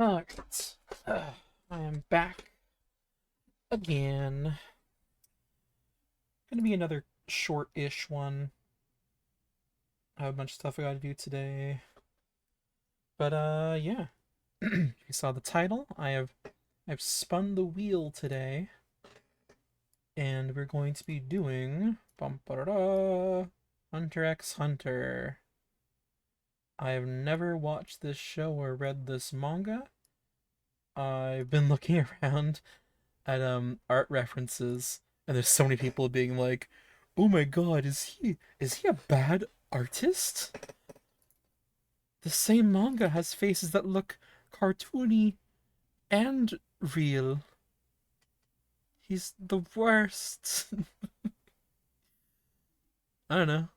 Alright. I am back again. Gonna be another short-ish one. I have a bunch of stuff I gotta do today. But yeah. You saw the title. I've spun the wheel today. And we're going to be doing Hunter x Hunter. I have never watched this show or read this manga. I've been looking around at art references, and there's so many people being like, "Oh my god, is he a bad artist? The same manga has faces that look cartoony and real. He's the worst." I don't know.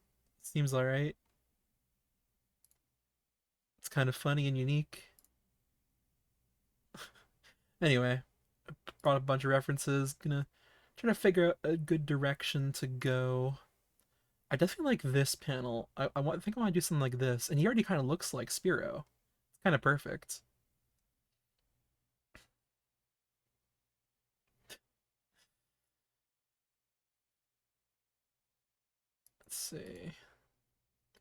Seems alright. It's kind of funny and unique. Anyway, brought a bunch of references. Gonna try to figure out a good direction to go. I definitely like this panel. I think I want to do something like this, and he already kind of looks like Spearow. It's kind of perfect. Let's see.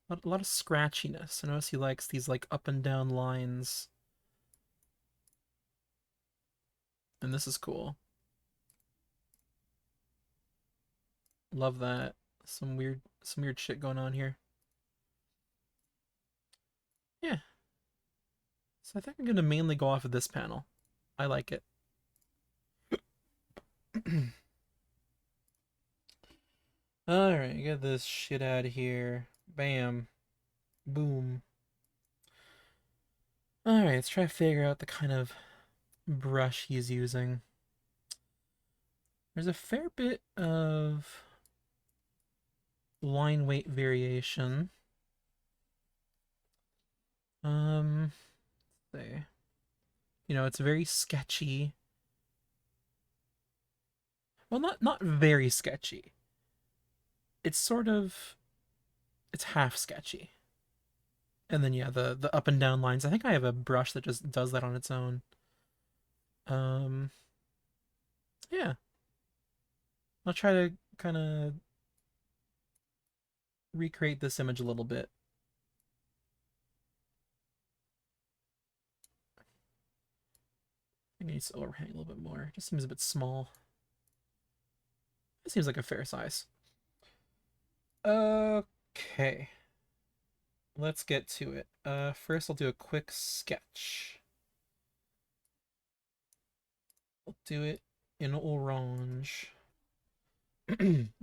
A lot of scratchiness. I notice he likes these like up and down lines, and this is cool. Love that. Some weird shit going on here. Yeah. So I think I'm gonna mainly go off of this panel. I like it. Alright, get this shit out of here. Bam. Boom. Alright, let's try to figure out the kind of brush he's using. There's a fair bit of line weight variation. Let's see. It's very sketchy. Well, not very sketchy. It's sort of it's half sketchy. And then yeah, the up and down lines. I think I have a brush that just does that on its own. Um yeah. I'll try to kind of recreate this image a little bit. I think it needs to overhang a little bit more. It just seems a bit small. It seems like a fair size. Okay. Let's get to it. First I'll do a quick sketch. I'll do it in orange.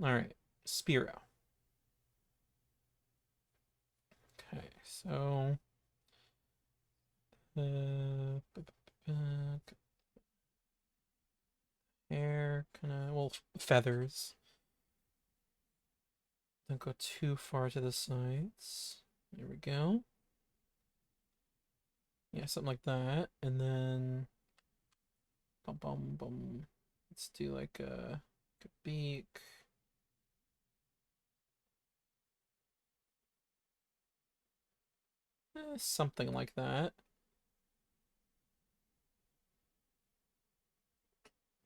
Alright. Spearow. Okay, so uh, hair, kind of, well, feathers. Don't go too far to the sides. There we go. Yeah, something like that. And then, bum bum bum. Let's do like a beak. Something like that.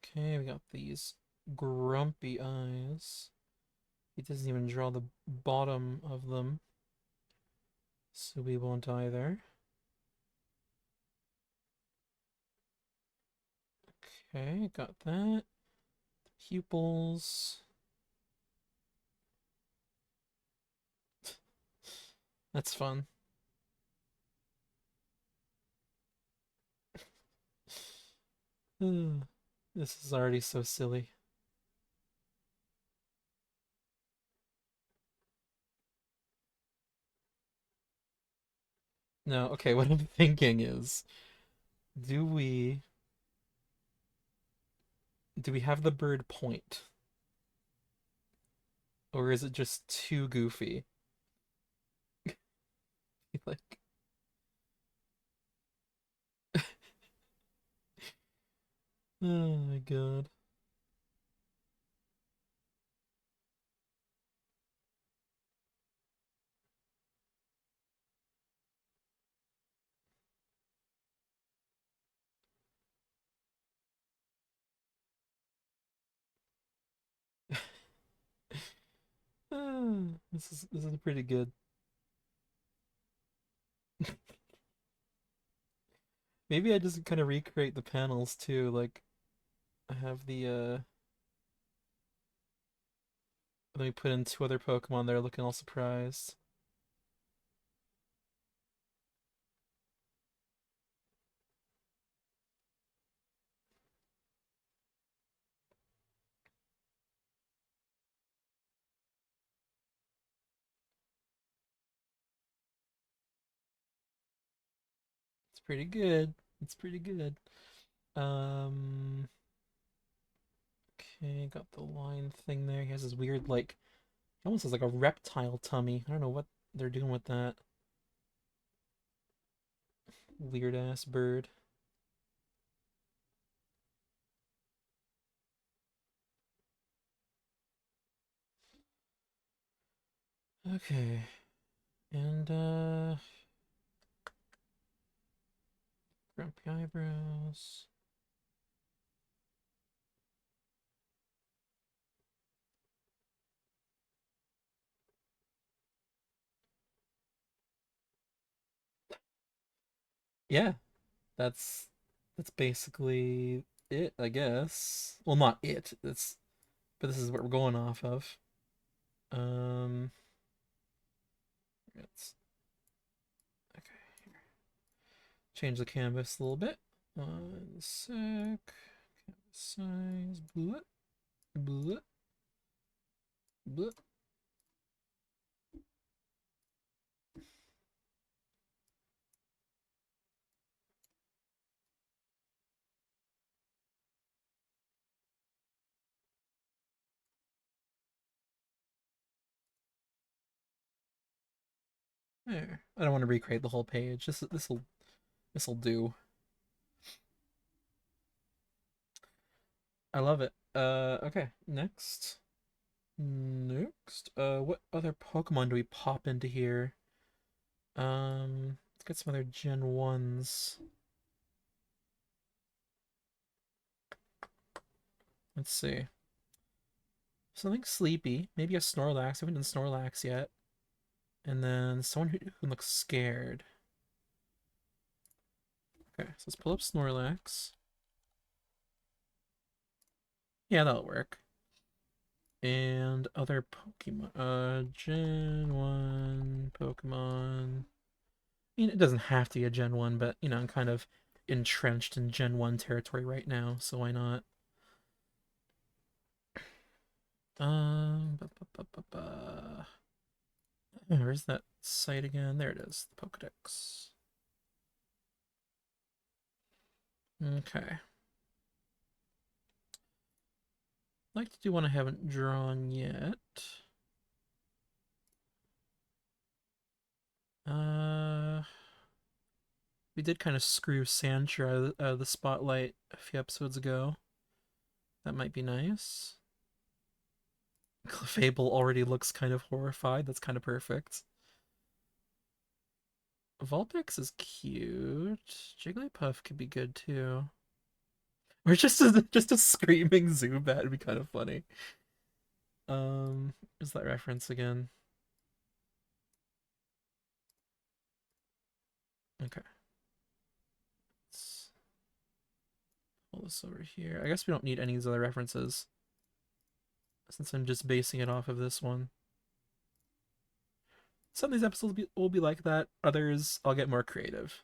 Okay, we got these grumpy eyes. He doesn't even draw the bottom of them, so we won't either. Okay, got that. Pupils. That's fun. This is already so silly. No, okay, what I'm thinking is, do we do we have the bird point? Or is it just too goofy? Like, oh my god. This is pretty good. Maybe I just kind of recreate the panels too. Like I have the let me put in two other Pokemon there looking all surprised. It's pretty good. It's pretty good. Um okay, got the line thing there. He has this weird like it almost has like a reptile tummy. I don't know what they're doing with that. Weird ass bird. Okay. And grumpy eyebrows. Yeah, that's that's basically it, I guess. Well, not it. That's but this is what we're going off of. Um, let's okay. Change the canvas a little bit. One sec. Canvas size. Blah, blah, blah. There. I don't want to recreate the whole page. This'll do. I love it. Okay. Next. Next. What other Pokemon do we pop into here? Let's get some other Gen 1s. Let's see. Something sleepy. Maybe a Snorlax. I haven't done Snorlax yet. And then someone who looks scared. Okay, so let's pull up Snorlax. Yeah, that'll work. And other Pokemon. Gen 1 Pokemon. I mean, it doesn't have to be a Gen 1, but, you know, I'm kind of entrenched in Gen 1 territory right now, so why not? Ba, ba, ba, ba, ba. Where's that site again? There it is, the Pokedex. Okay. I'd like to do one I haven't drawn yet. Uh, we did kind of screw Sandshrew out of the spotlight a few episodes ago. That might be nice. Clefable already looks kind of horrified. That's kind of perfect. Vulpix is cute. Jigglypuff could be good too. Or just a screaming Zubat would be kind of funny. Is that reference again? Okay. Let's pull this over here. I guess we don't need any of these other references since I'm just basing it off of this one. Some of these episodes will be like that. Others, I'll get more creative.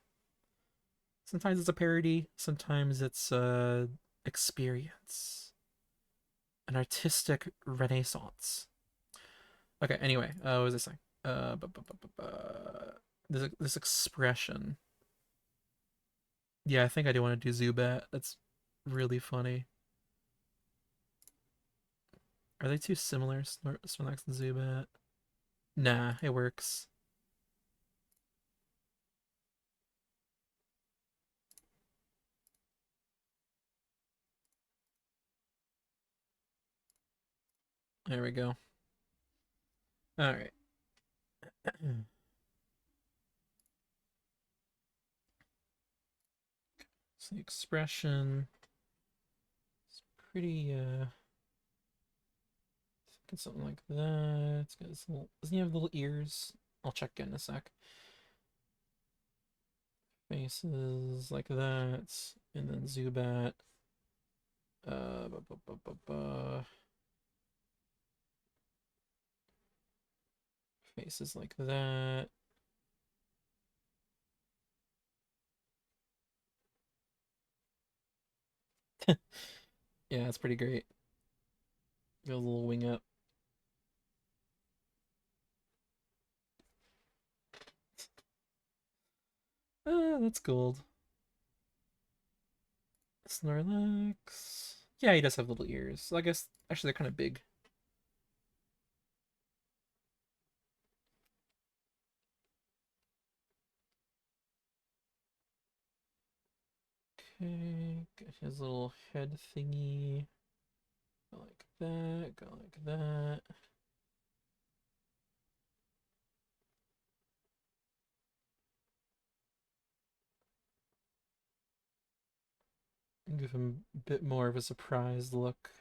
Sometimes it's a parody. Sometimes it's experience, an artistic renaissance. Okay. Anyway, what was I saying? This expression. Yeah, I think I do want to do Zubat. That's really funny. Are they too similar, Snorlax and Zubat? Nah, it works. There we go. All right. So the expression is pretty. I think Looking something like that. It's got this little, doesn't he have little ears? I'll check in a sec. Faces like that. And then Zubat. Ba, ba, ba, ba, ba. Faces like that. Yeah, it's pretty great. Got a little wing up. Ah, that's gold. Snorlax. Yeah, he does have little ears. So I guess actually they're kind of big. Okay, got his little head thingy. Go like that, go like that. Give him a bit more of a surprised look.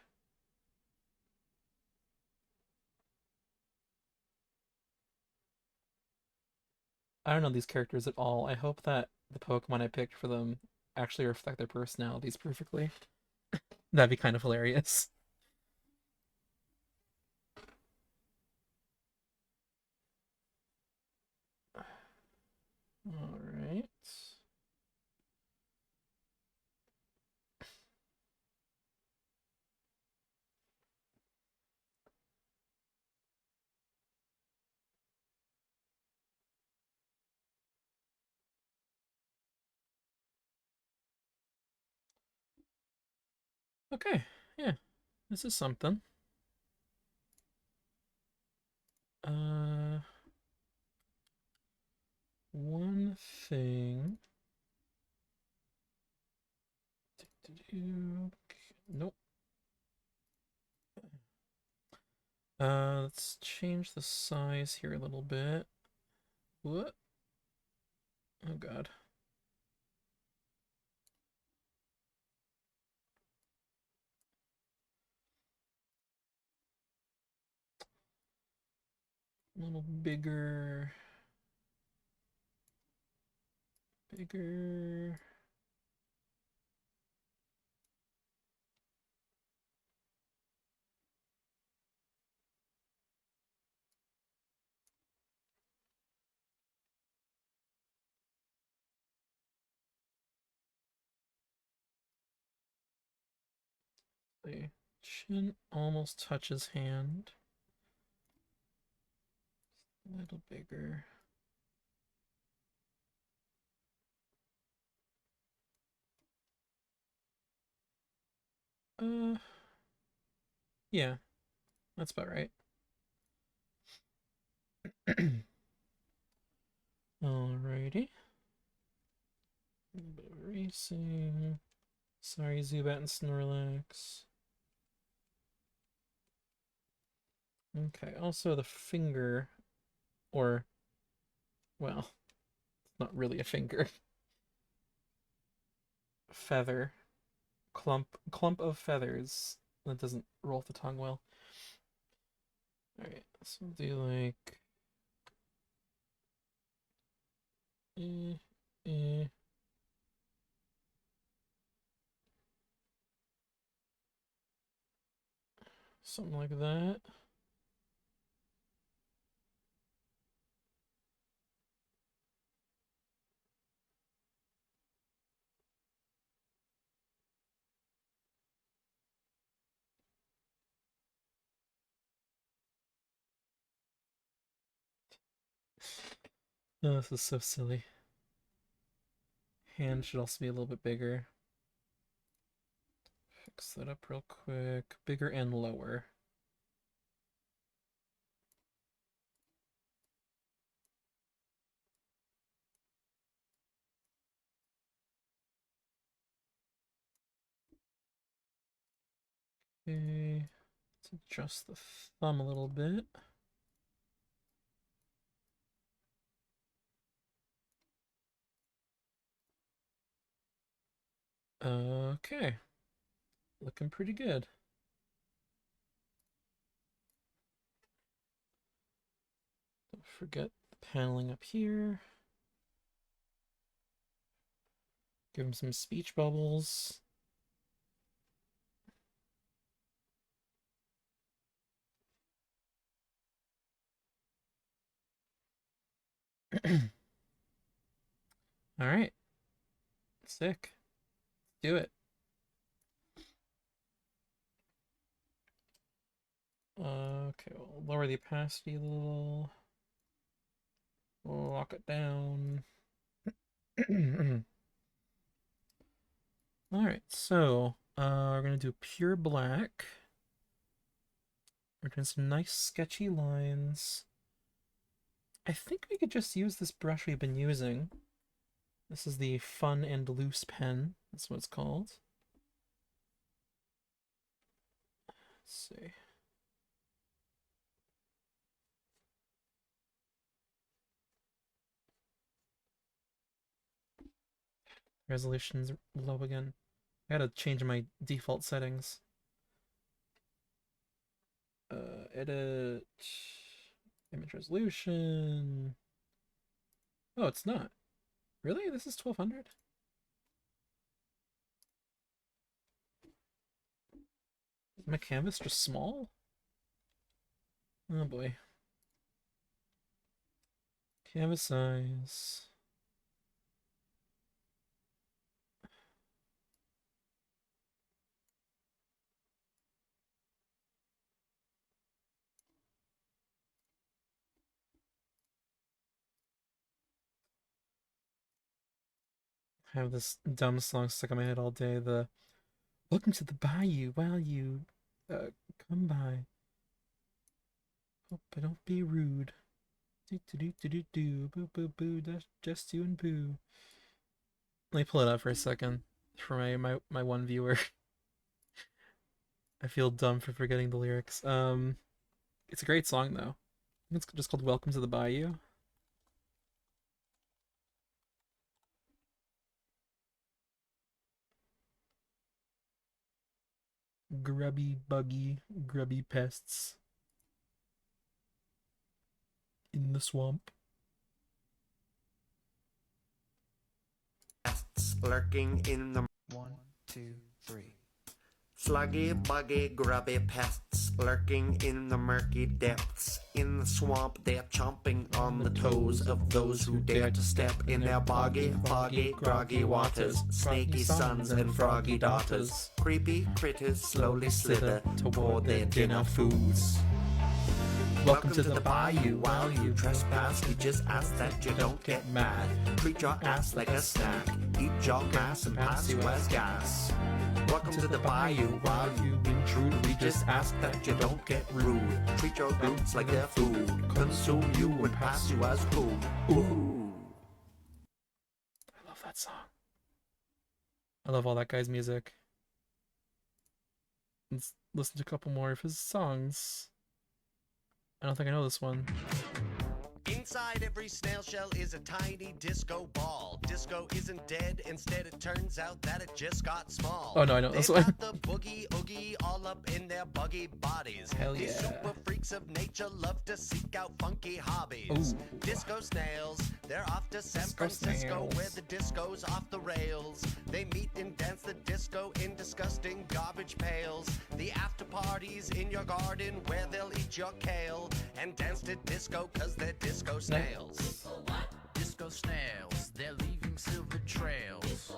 I don't know these characters at all. I hope that the Pokemon I picked for them actually reflect their personalities perfectly. That'd be kind of hilarious. All right. Okay. Yeah, this is something. Uh, one thing. Nope. Let's change the size here a little bit. What? Oh God. A little bigger. Bigger. The chin almost touches hand. A little bigger. Uh, yeah, that's about right. Alrighty. A little bit of racing. Sorry, Zubat and Snorlax. Okay, also the finger, or, well, it's not really a finger. Feather. Clump of feathers. That doesn't roll off the tongue well. Alright, so we'll do like eh, eh. Something like that. Oh, this is so silly. Hand should also be a little bit bigger. Fix that up real quick. Bigger and lower. Okay, let's adjust the thumb a little bit. Okay, looking pretty good. Forget the paneling up here. Give him some speech bubbles. All right. Sick. Do it. Okay, we'll lower the opacity a little. We'll lock it down. All right, so we're gonna do pure black. We're doing some nice sketchy lines. I think we could just use this brush we've been using. This is the Fun and Loose pen. That's what it's called. Let's see. Resolution's low again. I gotta change my default settings. Edit. Image resolution. Oh, it's not. Really? This is 1200? Is my canvas just small? Oh boy. Canvas size. I have this dumb song stuck in my head all day. The Welcome to the Bayou while you come by. Oh, but don't be rude. Do do do do do do. Boo boo boo. That's just you and boo. Let me pull it up for a second for my one viewer. I feel dumb for forgetting the lyrics. It's a great song though. It's just called Welcome to the Bayou. Grubby, buggy, grubby pests in the swamp. Lurking in the 1, 2, 3. sluggy, buggy, grubby pests lurking in the murky depths. In the swamp, they're chomping on the toes of those who dare to step in their boggy, foggy, groggy waters. Snaky sons and froggy daughters. Creepy critters slowly slither toward their dinner foods. Welcome to the bayou. While you trespass, we just ask that you don't get mad. Treat your ass like a snack. Eat your grass and pass you as gas. Welcome to the bayou. While you intrude, we just ask that you don't get rude. Treat your roots like they're food. Consume you and pass you as food. Ooh. I love that song. I love all that guy's music. Let's listen to a couple more of his songs. I don't think I know this one. Inside every snail shell is a tiny disco ball. Disco isn't dead, instead it turns out that it just got small. Oh no, I know this one. They've got the boogie oogie all up in their buggy bodies. Hell These yeah. super freaks of nature love to seek out funky hobbies. Ooh. Disco snails, they're off to San Disco Francisco snails. where the disco's off the rails. They meet and dance the disco in disgusting garbage pails. The after parties in your garden where they'll eat your kale and dance to disco cause they're disco snails. Disco snails, they're leaving silver trails.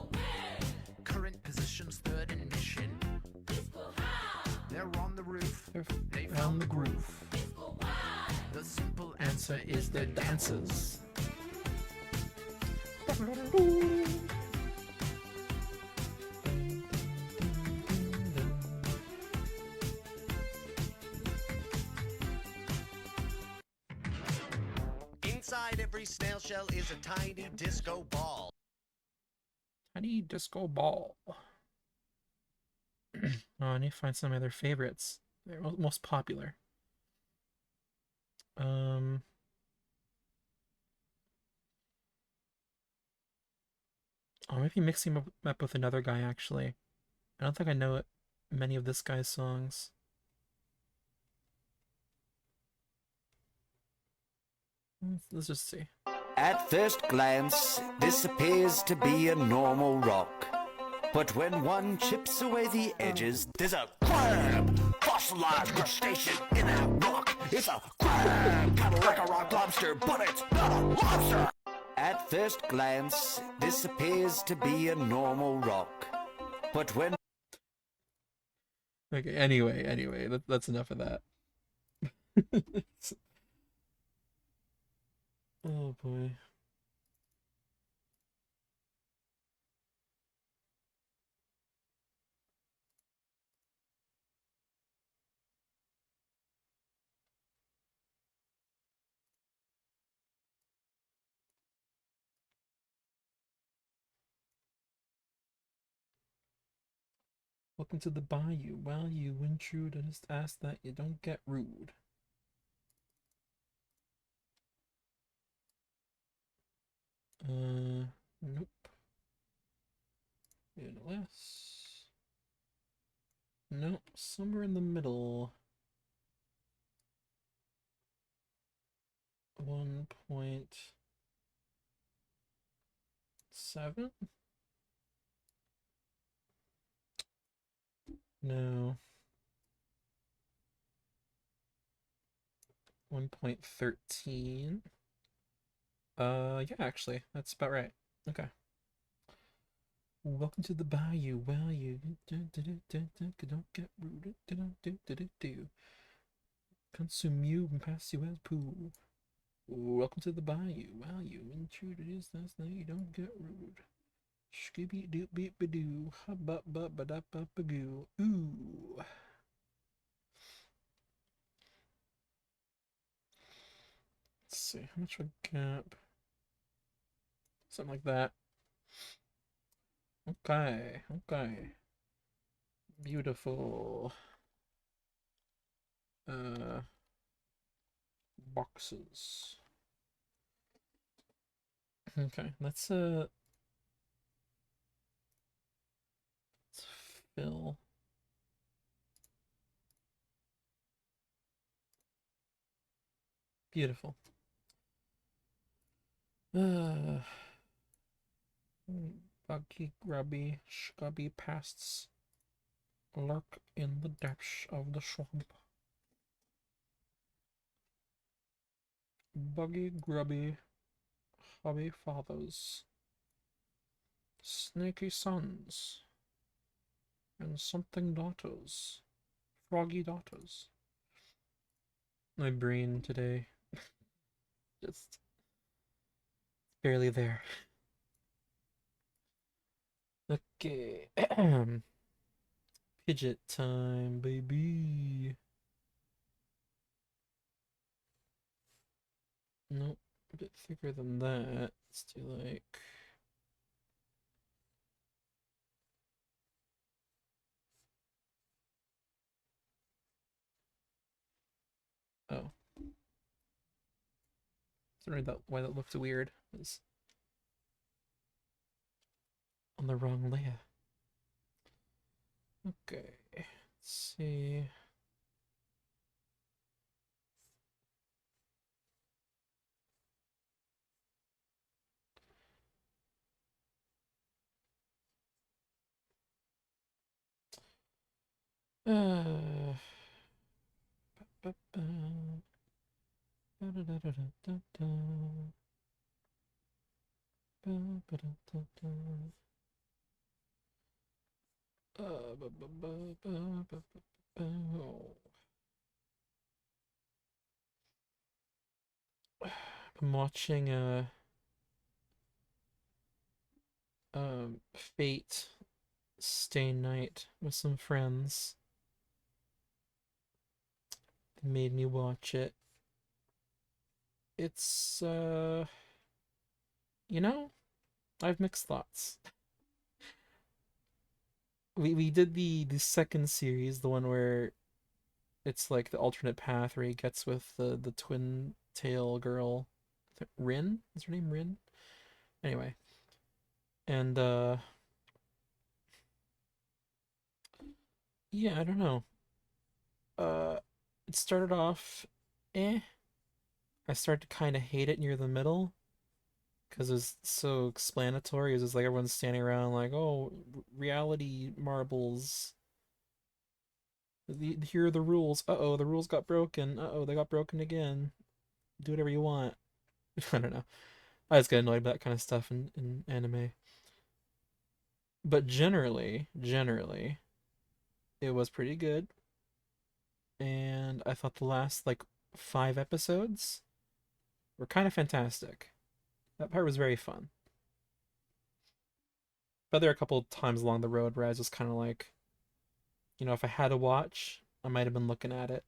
Current position's third in mission. They're on the roof, they found the groove. The simple answer is they're dancers. Inside every snail shell is a tiny disco ball. Tiny disco ball. Oh, I need to find some of their favorites. They're most popular. I might be mixing him up with another guy actually. I don't think I know many of this guy's songs. Let's just see. At first glance, this appears to be a normal rock. But when one chips away the edges, there's a crab! Fossilized crustacean in that rock! It's a crab! Kinda like a rock lobster, but it's not a lobster! At first glance, this appears to be a normal rock. But when... Okay, anyway, that's enough of that. Oh boy. Welcome to the bayou. While you intrude, I just ask that you don't get rude. Nope. Unless... Nope, somewhere in the middle. 1.7? No. 1.13. Yeah, actually, that's about right. Okay. Welcome to the bayou. Well, you don't get rude. Consume you and pass you as poo. Welcome to the bayou. Well, you introduce us now. You don't get rude. Scooby doo beep ba doo. Hubba ba ba da ba ba goo. Ooh. Let's see, how much of a gap? Something like that. Okay, okay. Beautiful. Boxes. Okay, let's fill. Beautiful. Buggy, grubby, scubby pests lurk in the depths of the swamp. Buggy, grubby, hubby fathers, snaky sons, and something daughters, froggy daughters. My brain today just barely there. Okay. Pidget time, baby. Nope, a bit thicker than that. Let's do like... Oh. Sorry that why that looked weird. It was on the wrong layer. Okay. Let's see. Uh, ba, ba, ba, da, da, da, da, da, ba, ba, da, da, da. Ba, ba, ba, ba, ba, ba, ba. Oh. I'm watching Fate Stay Night with some friends. They made me watch it. It's you know, I have mixed thoughts. We did the second series, the one where it's like the alternate path where he gets with the twin tail girl. Rin? Is her name Rin? Anyway. And yeah, I don't know. Uh it started off eh. I started to kind of hate it near the middle because it's so explanatory. It's just like everyone's standing around like, oh, reality marbles. Here are the rules. Uh-oh, the rules got broken. Uh-oh, they got broken again. Do whatever you want. I don't know. I just get annoyed by that kind of stuff in anime. But generally, it was pretty good. And I thought the last like 5 episodes were kind of fantastic. That part was very fun. But there are a couple of times along the road where I was just kind of like, if I had to watch, I might have been looking at it.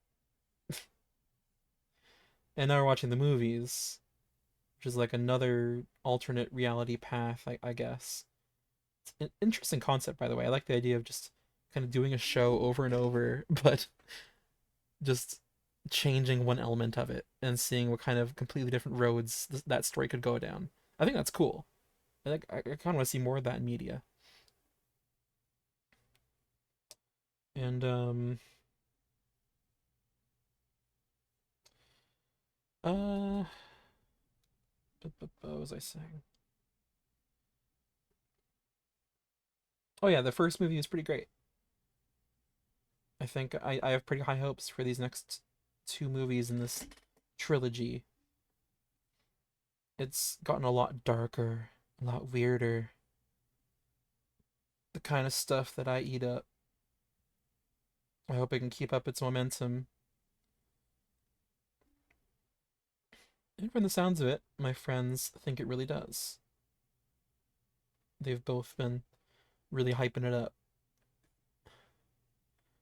And now we're watching the movies, which is like another alternate reality path, I guess. It's an interesting concept, by the way. I like the idea of just kind of doing a show over and over, but just changing one element of it and seeing what kind of completely different roads that story could go down. I think that's cool. I kind of want to see more of that in media. And uh, what was I saying? Oh yeah, the first movie is pretty great. I think I have pretty high hopes for these next 2 movies in this trilogy. It's gotten a lot darker, a lot weirder. The kind of stuff that I eat up. I hope it can keep up its momentum. And from the sounds of it, my friends think it really does. They've both been really hyping it up.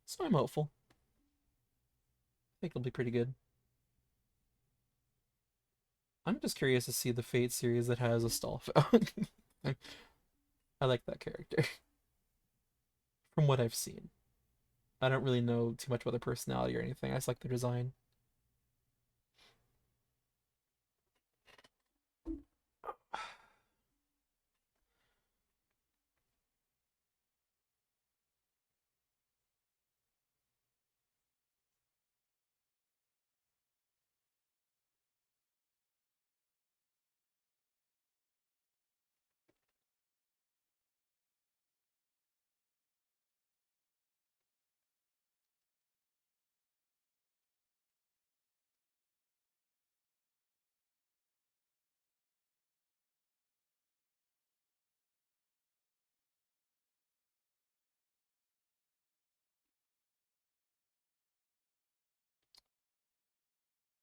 So I'm hopeful. I think it'll be pretty good. I'm just curious to see the Fate series that has a Astolfo. I like that character. From what I've seen. I don't really know too much about their personality or anything. I just like their design.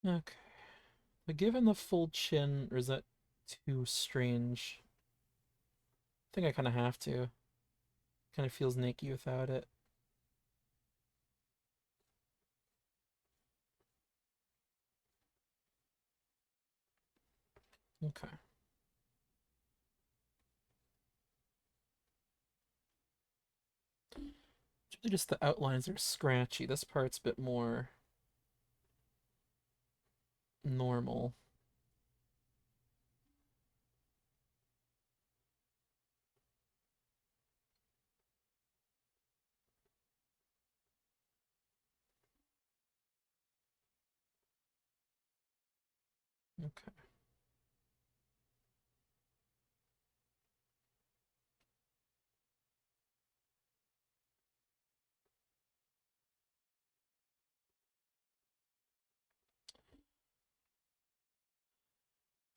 Okay. But given the full chin, or is that too strange? I think I kind of have to. Kind of feels naked without it. Okay. It's really just the outlines are scratchy. This part's a bit more normal. Okay.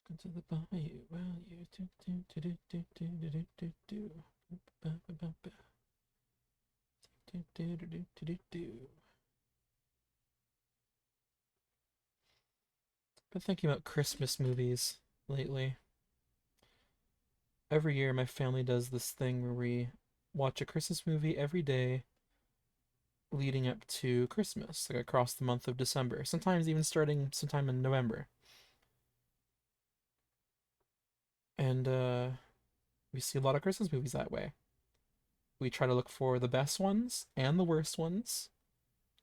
Go to the bayou, well, you do do do do do do do do do do. Do do do do do do. Been thinking about Christmas movies lately. Every year, my family does this thing where we watch a Christmas movie every day leading up to Christmas, like across the month of December, sometimes even starting sometime in November. And we see a lot of Christmas movies that way. We try to look for the best ones and the worst ones,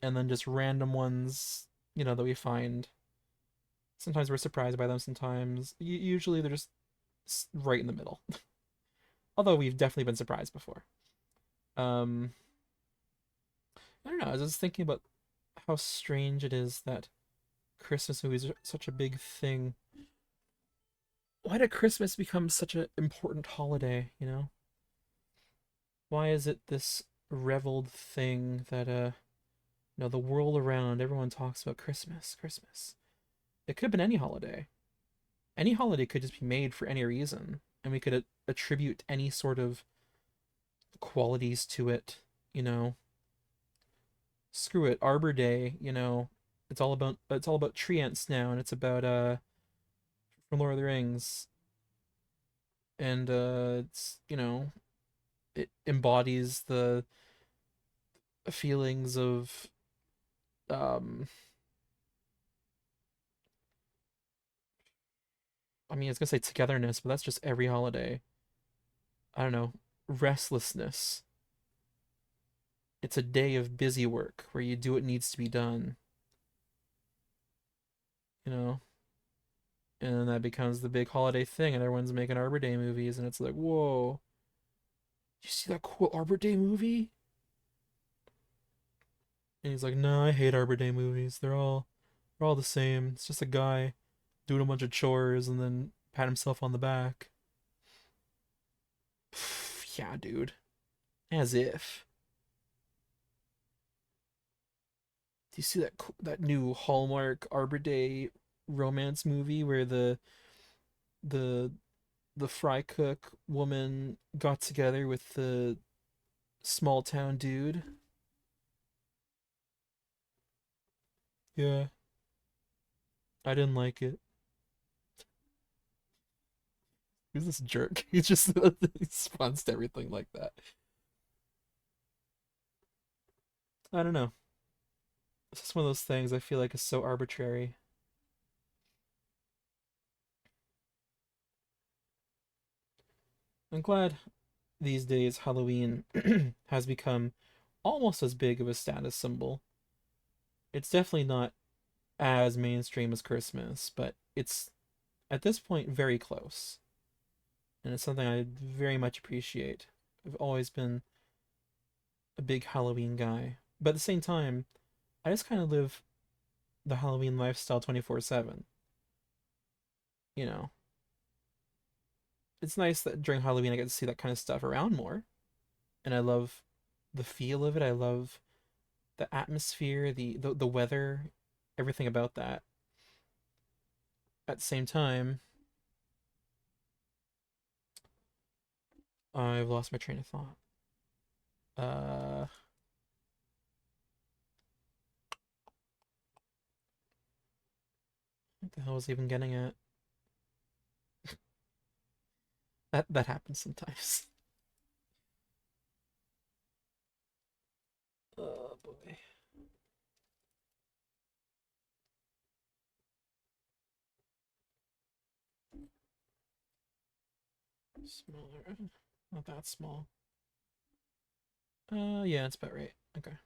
and then just random ones, that we find. Sometimes we're surprised by them, sometimes. Usually they're just right in the middle. Although we've definitely been surprised before. Um, I don't know, I was just thinking about how strange it is that Christmas movies are such a big thing. Why did Christmas become such an important holiday, you know? Why is it this reveled thing that the world around everyone talks about Christmas, Christmas. It could have been any holiday. Any holiday could just be made for any reason, and we could attribute any sort of qualities to it, you know. Screw it, Arbor Day, it's all about tree ants now, and it's about from Lord of the Rings, and it's it embodies the feelings of um I mean, I was gonna say togetherness, but that's just every holiday. I don't know, restlessness. It's a day of busy work where you do what needs to be done, you know? And then that becomes the big holiday thing, and everyone's making Arbor Day movies, and it's like, whoa, you see that cool Arbor Day movie? And he's like, no, I hate Arbor Day movies. They're all the same. It's just a guy doing a bunch of chores and then pat himself on the back. Yeah, dude. As if. Do you see that new Hallmark Arbor Day romance movie where the the fry cook woman got together with the small town dude? Yeah, I didn't like it. He's this jerk. He's just he responds to everything like that. I don't know. It's just one of those things I feel like is so arbitrary. I'm glad these days Halloween has become almost as big of a status symbol. It's definitely not as mainstream as Christmas, but it's at this point very close. And it's something I very much appreciate. I've always been a big Halloween guy. But at the same time, I just kind of live the Halloween lifestyle 24/7. You know, it's nice that during Halloween I get to see that kind of stuff around more. And I love the feel of it. I love the atmosphere, the weather, everything about that. At the same time, I've lost my train of thought. Uh, what the hell was I even getting at? That happens sometimes. Oh boy. Smaller. Not that small. Yeah, it's about right. Okay.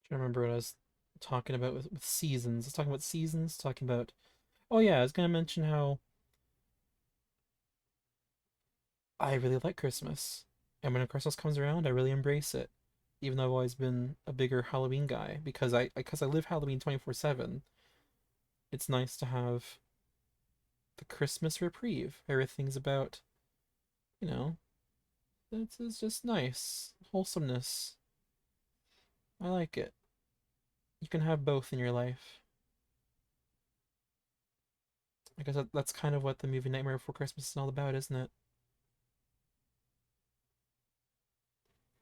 Trying to remember what I was talking about with seasons. I was talking about seasons, talking about. Oh yeah, I was gonna mention how I really like Christmas. And when Christmas comes around, I really embrace it. Even though I've always been a bigger Halloween guy because I live Halloween 24/7. It's nice to have the Christmas reprieve. Everything's about, you know, it's just nice. Wholesomeness. I like it. You can have both in your life. I guess that's kind of what the movie Nightmare Before Christmas is all about, isn't it?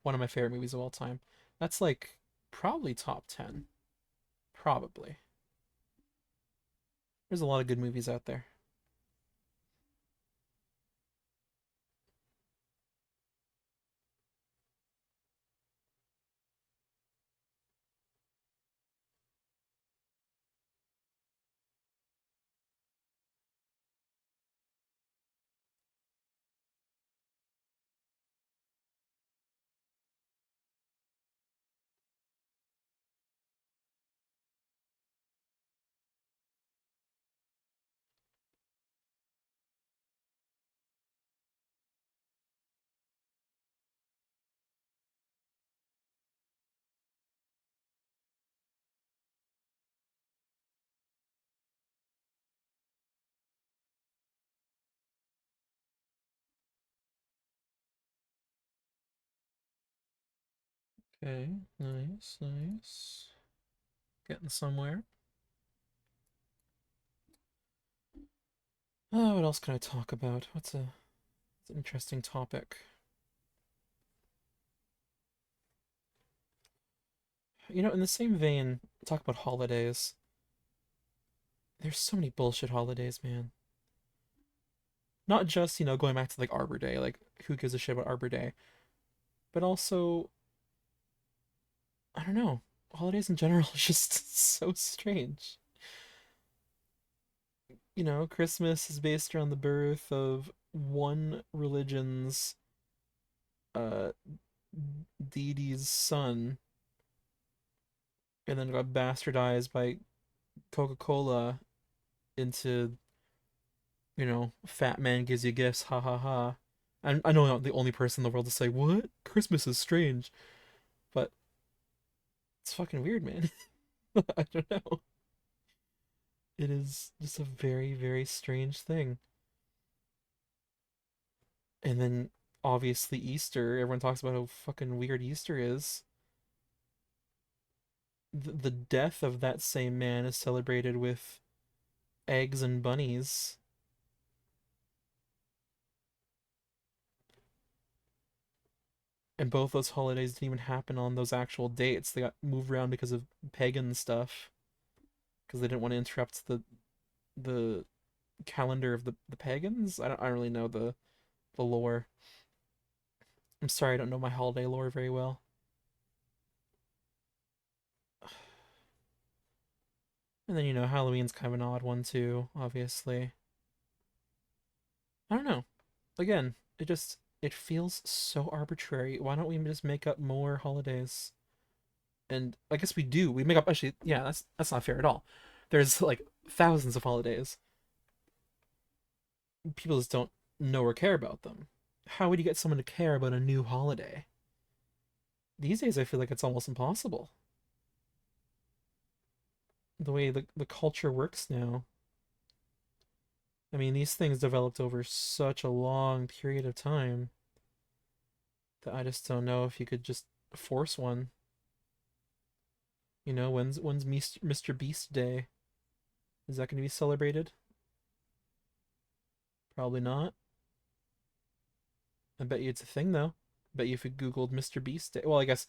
One of my favorite movies of all time. That's like probably top 10. Probably. There's a lot of good movies out there. Okay, nice, nice. Getting somewhere. What else can I talk about? What's an interesting topic? You know, in the same vein, talk about holidays. There's so many bullshit holidays, man. Not just, you know, going back to like Arbor Day, like who gives a shit about Arbor Day? But also, I don't know, holidays in general is just so strange. You know, Christmas is based around the birth of one religion's uh deity's son, and then got bastardized by Coca-Cola into, you know, fat man gives you gifts, ha ha ha. And I know I'm not the only person in the world to say, what? Christmas is strange. But it's fucking weird, man. I don't know. It is just a very, very strange thing. And then obviously Easter, everyone talks about how fucking weird Easter is. The death of that same man is celebrated with eggs and bunnies. And both those holidays didn't even happen on those actual dates. They got moved around because of pagan stuff. Because they didn't want to interrupt the calendar of the pagans. I don't really know the lore. I'm sorry, I don't know my holiday lore very well. And then, you know, Halloween's kind of an odd one too, obviously. I don't know. Again, it feels so arbitrary. Why don't we just make up more holidays? And I guess we do. We make up, actually, yeah, that's not fair at all. There's like thousands of holidays. People just don't know or care about them. How would you get someone to care about a new holiday? These days I feel like it's almost impossible. The way the culture works now. I mean, these things developed over such a long period of time that I just don't know if you could just force one. You know, when's Mr. Beast Day? Is that going to be celebrated? Probably not. I bet you it's a thing though. I bet you if you Googled Mr. Beast Day, well, I guess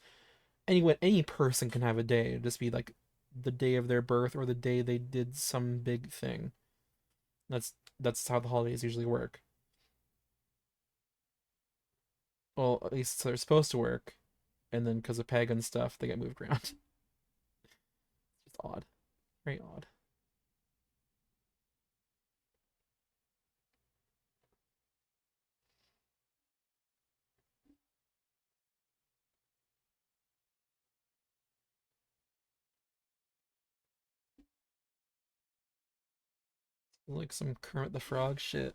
any person can have a day. It'd just be like the day of their birth or the day they did some big thing. That's how the holidays usually work. Well, at least they're supposed to work, and then because of pagan stuff, they get moved around. It's just odd, very odd. Like some Kermit the Frog shit.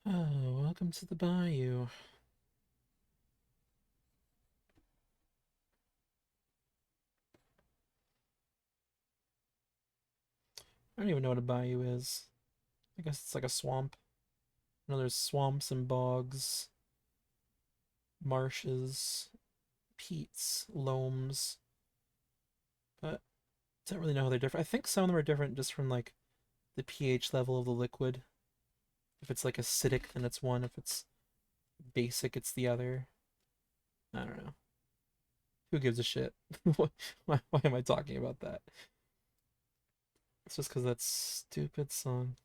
Oh, welcome to the bayou. I don't even know what a bayou is. I guess it's like a swamp. You know, there's swamps and bogs, marshes, peats, loams, but I don't really know how they're different. I think some of them are different just from like the pH level of the liquid. If it's like acidic, then it's one. If it's basic, it's the other. I don't know. Who gives a shit? Why am I talking about that? It's just because that stupid song.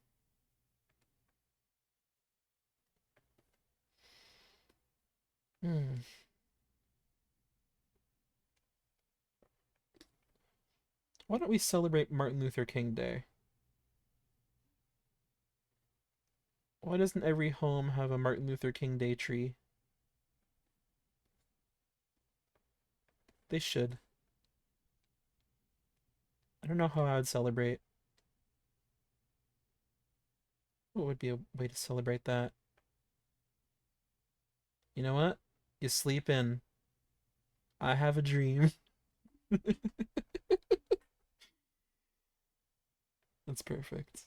Hmm. Why don't we celebrate Martin Luther King Day? Why doesn't every home have a Martin Luther King Day tree? They should. I don't know how I would celebrate. What would be a way to celebrate that? You know what? You sleep in. I have a dream. That's perfect.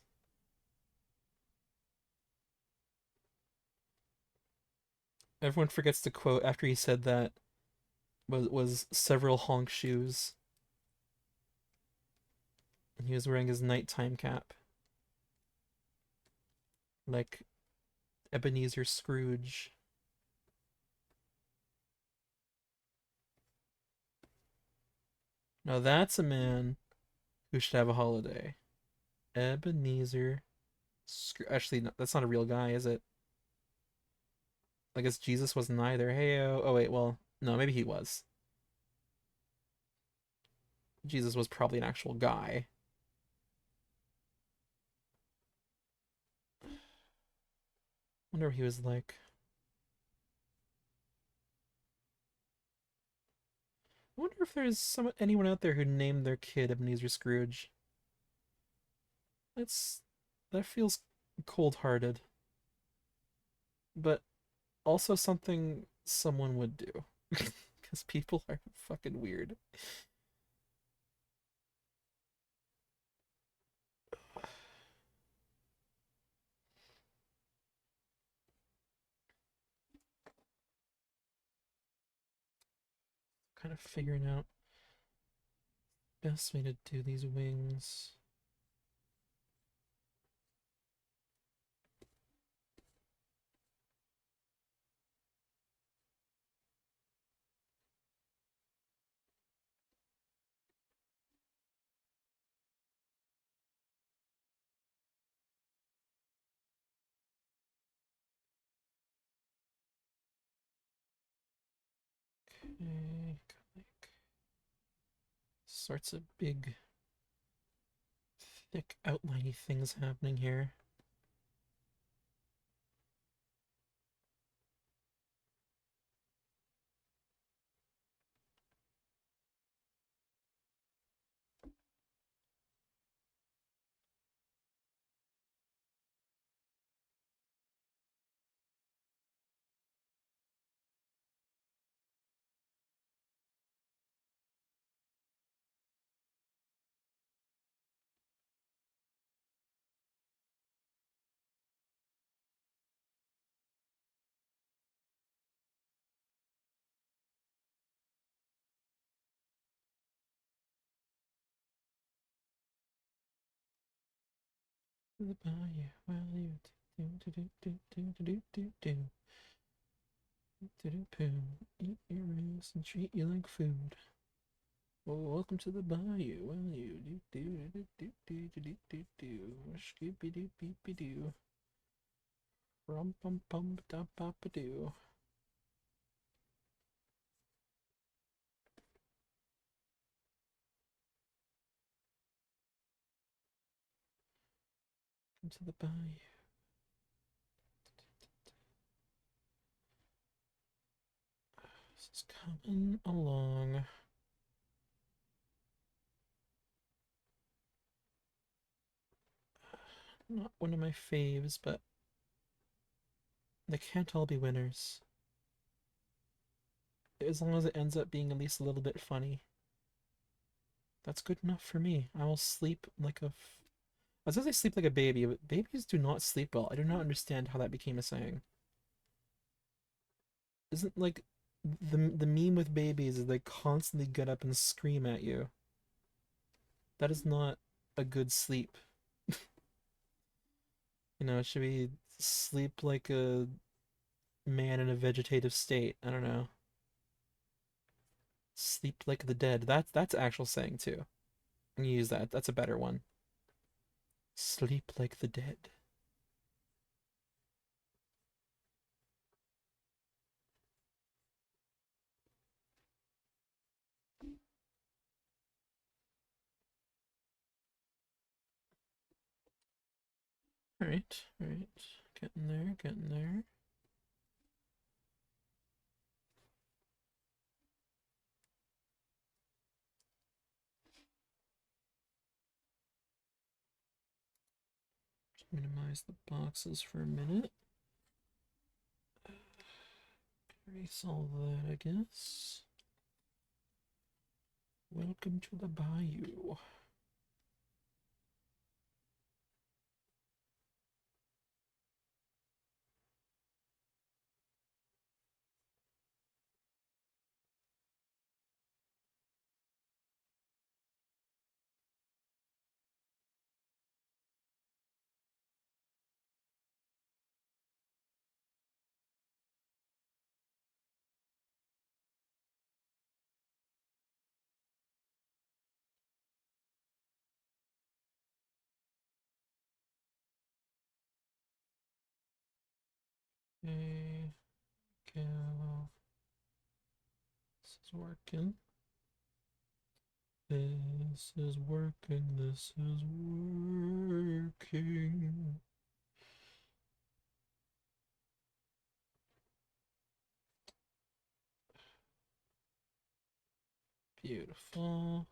Everyone forgets to quote after he said that was several honk shoes, and he was wearing his nighttime cap, like Ebenezer Scrooge. Now that's a man who should have a holiday. Ebenezer Scrooge. Actually, no, that's not a real guy, is it? I guess Jesus wasn't either. Hey, oh wait, well, no, maybe he was. Jesus was probably an actual guy. Wonder what he was like. I wonder if there's anyone out there who named their kid Ebenezer Scrooge. That's that feels cold-hearted, but also something someone would do because people are fucking weird. Kind of figuring out best way to do these wings. Okay, like sorts of big, thick, outliney things happening here. The bayou, well you do do do do do do do do do do poo. Eat your ass and treat you like food. Well, welcome to the bayou. Well, you do do do do do do do do do. Skippy doo beepy doo. Rum pum pum da papa doo. Welcome to the bayou. This is coming along. Not one of my faves, but they can't all be winners. As long as it ends up being at least a little bit funny. That's good enough for me. I will sleep like a. I was gonna say sleep like a baby, but babies do not sleep well. I do not understand how that became a saying. Isn't like the meme with babies is they constantly get up and scream at you. That is not a good sleep. It should be sleep like a man in a vegetative state. I don't know. Sleep like the dead. That's actual saying too. I'm gonna use that. That's a better one. Sleep like the dead. Alright, alright. Getting there, getting there. Just minimize the boxes for a minute. Erase all that, I guess. Welcome to the bayou. Okay, okay, this is working. This is working. This is working. Beautiful.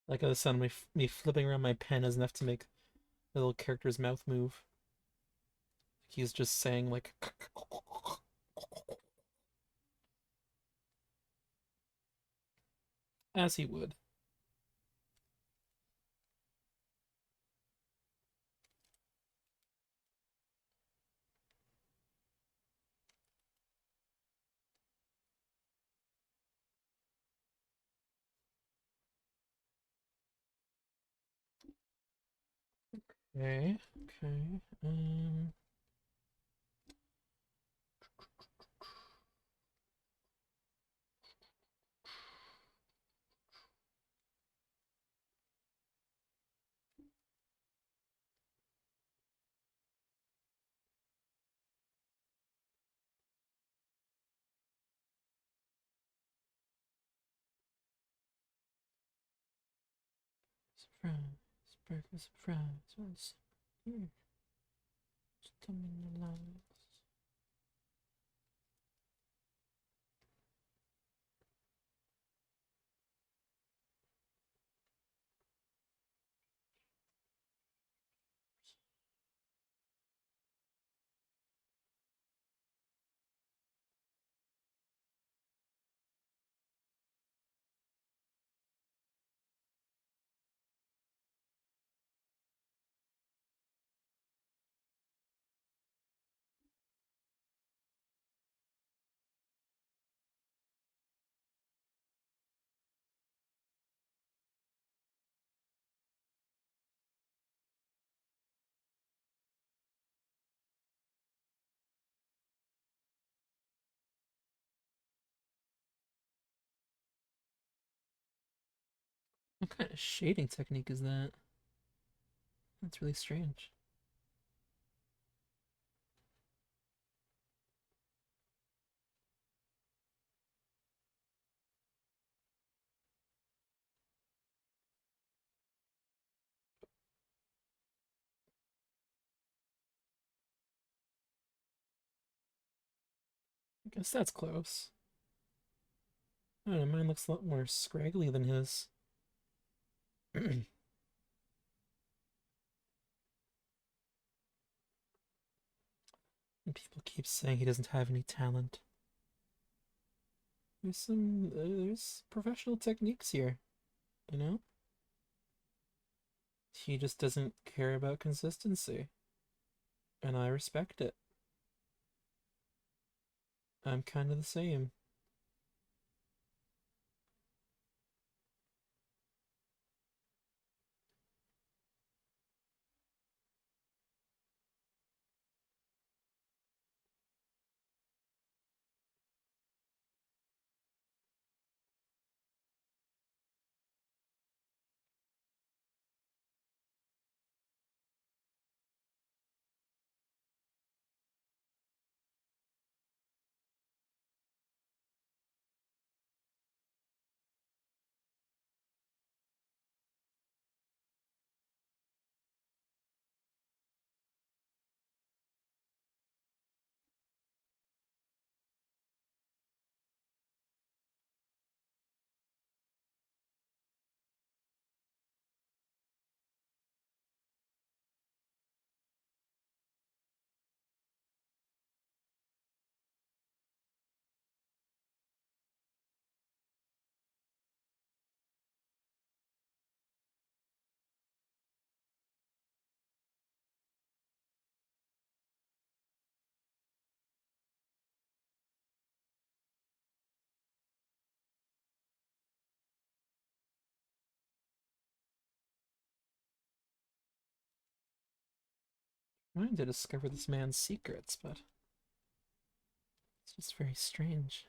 Like the sound of me flipping around my pen is enough to make the little character's mouth move. He's just saying like as he would. Okay, okay. Surprise, burger surprise. What's here? Just tell me the lines. What kind of shading technique is that? That's really strange. I guess that's close. I don't know, mine looks a lot more scraggly than his. And people keep saying he doesn't have any talent. There's professional techniques here, you know? He just doesn't care about consistency, and I respect it. I'm kind of the same. Trying to discover this man's secrets, but it's just very strange.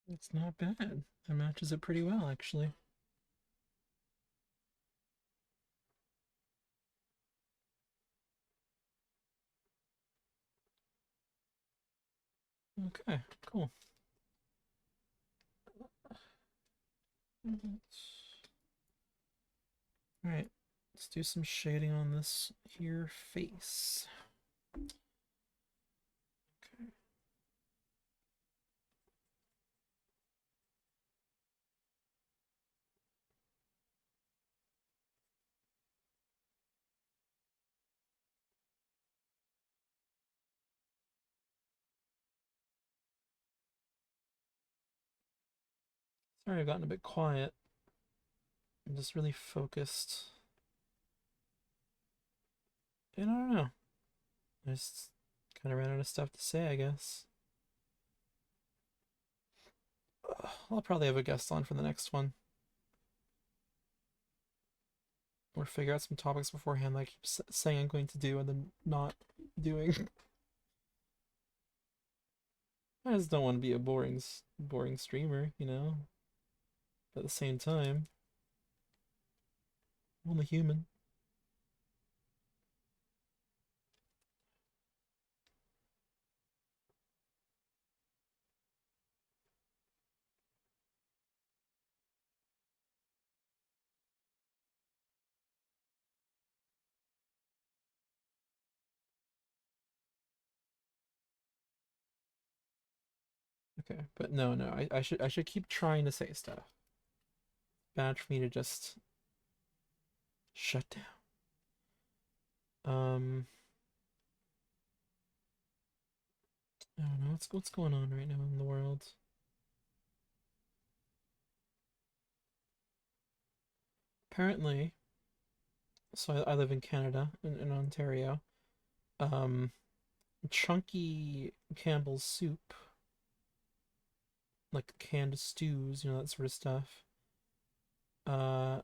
It's not bad. That matches it pretty well, actually. Okay, cool. Alright, let's do some shading on this here face. Okay. Sorry I've gotten a bit quiet. I'm just really focused. And I don't know. I just kind of ran out of stuff to say, I guess. I'll probably have a guest on for the next one. Or figure out some topics beforehand that I keep saying I'm going to do and then not doing. I just don't want to be a boring streamer, you know? But at the same time, I'm only human. Okay, but no, I should keep trying to say stuff. Bad for me to just shut down. I don't know what's going on right now in the world. Apparently, so I live in Canada, in Ontario. Um, chunky Campbell's soup, like canned stews, that sort of stuff. Uh,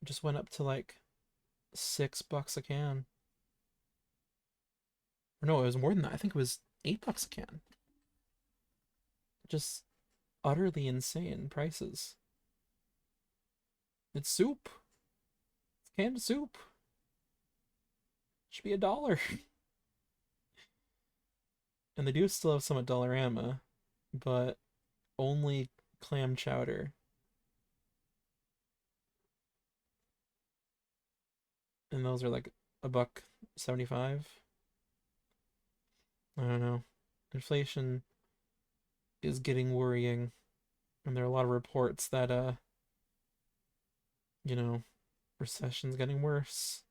just went up to like $6 a can. Or no, it was more than that. I think it was $8 a can. Just utterly insane prices. It's soup. It's canned soup. Should be $1. And they do still have some at Dollarama, but only clam chowder. And those are like $1.75. I don't know. Inflation is getting worrying, and there are a lot of reports that you know, recession's getting worse.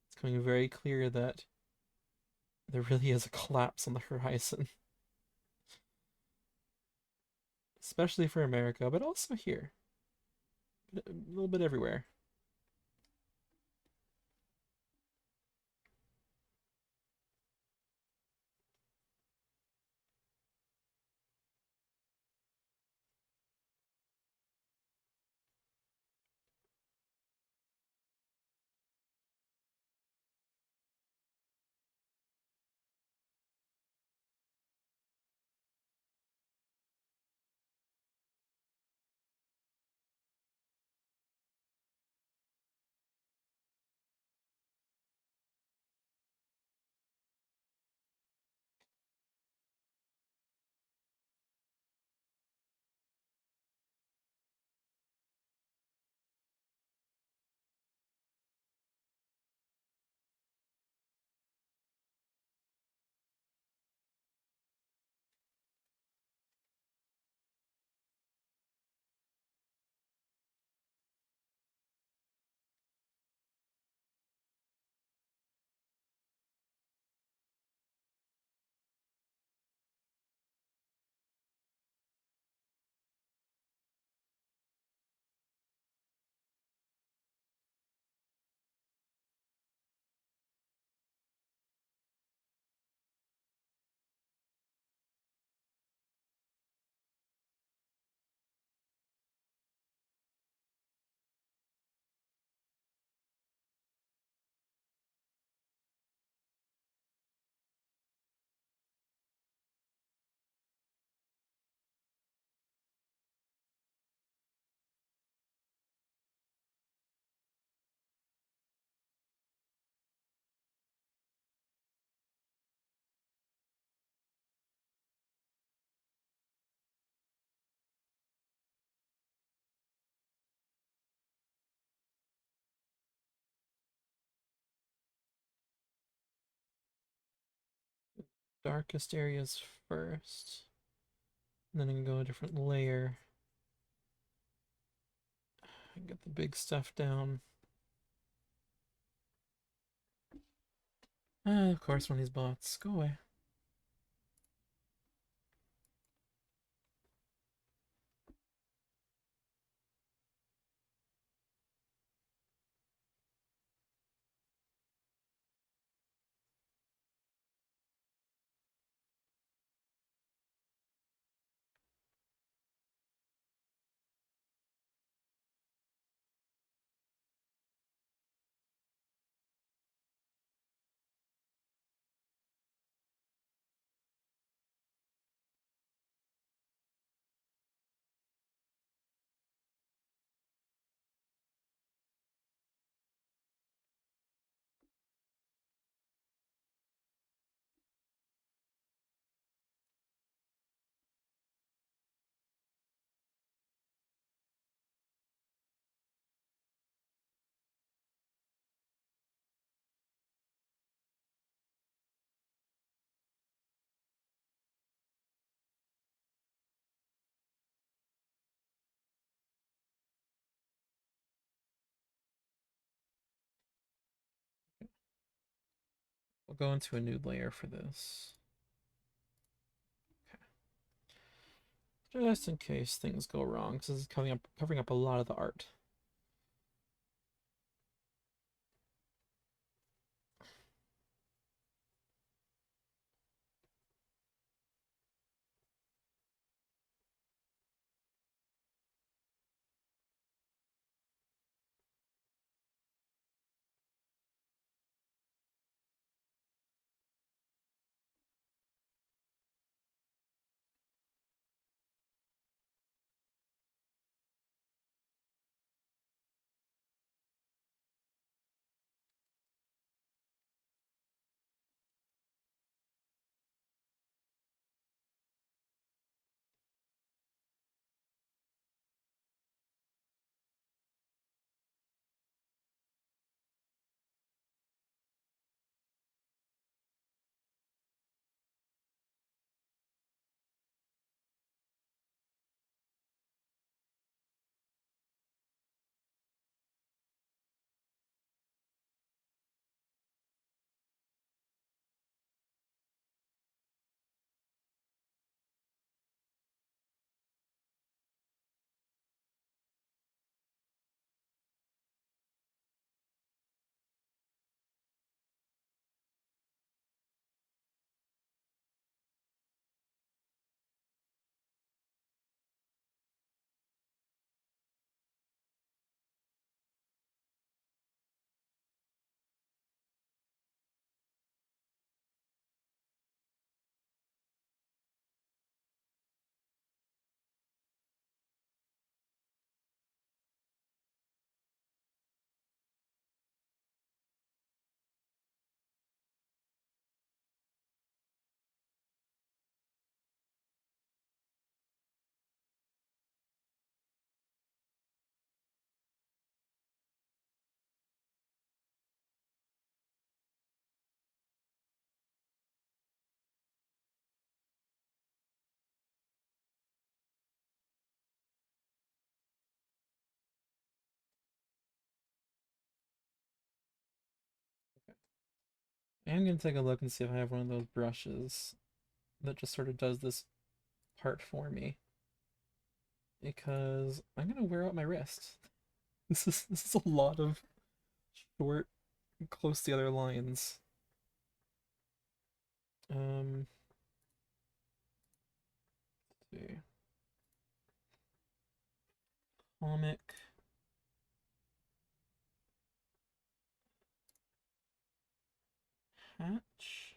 It's becoming very clear that there really is a collapse on the horizon, especially for America, but also here, a little bit everywhere. darkest areas first. And then I can go a different layer. And get the big stuff down. Of course, one of these bots. Go away. We'll go into a new layer for this. Okay. Just in case things go wrong, because this is covering up a lot of the art. I'm gonna take a look and see if I have one of those brushes that just sort of does this part for me. Because I'm gonna wear out my wrist. This is a lot of short, close together lines. Let's see. Comic. Hatch.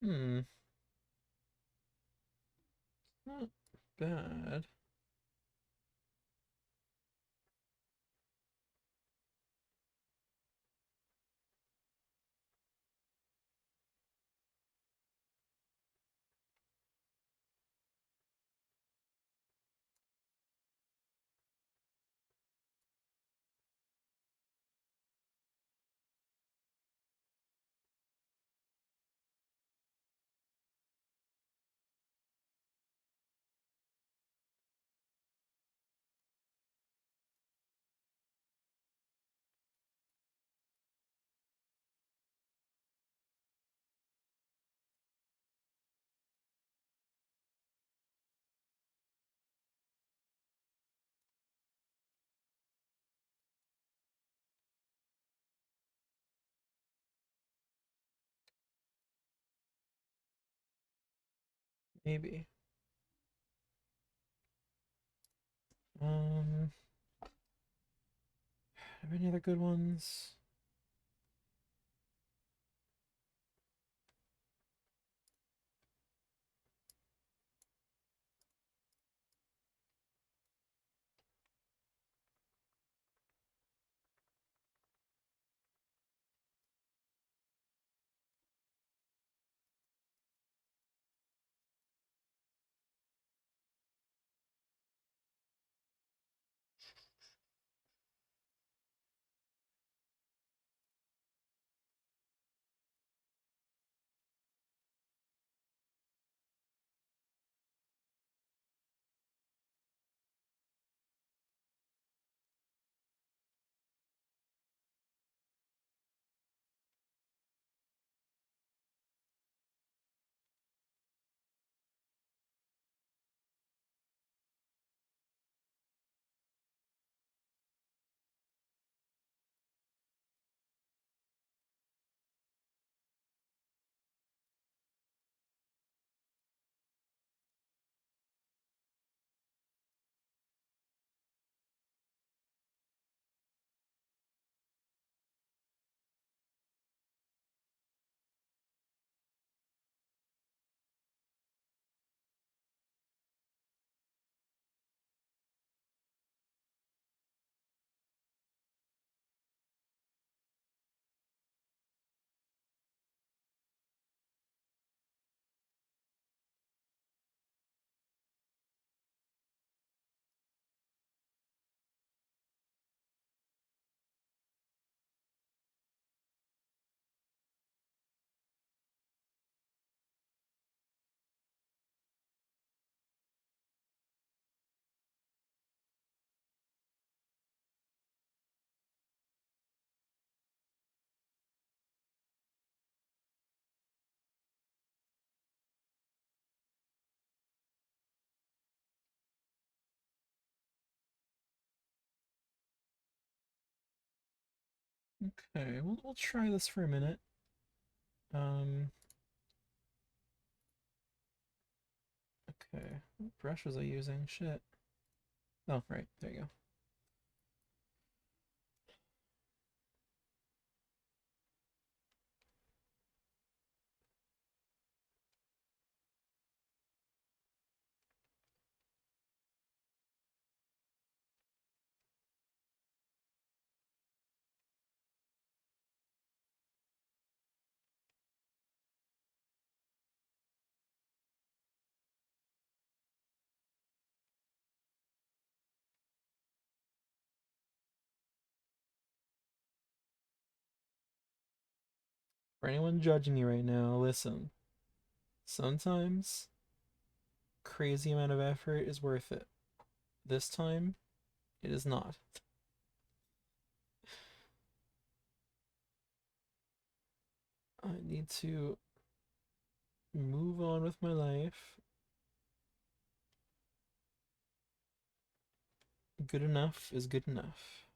Hmm, not bad. Maybe. Um, have any other good ones? Okay, we'll try this for a minute. Um, okay. What brush was I using? Shit. Oh, right. There you go. For anyone judging you right now, listen. Sometimes crazy amount of effort is worth it. This time, it is not. I need to move on with my life. Good enough is good enough.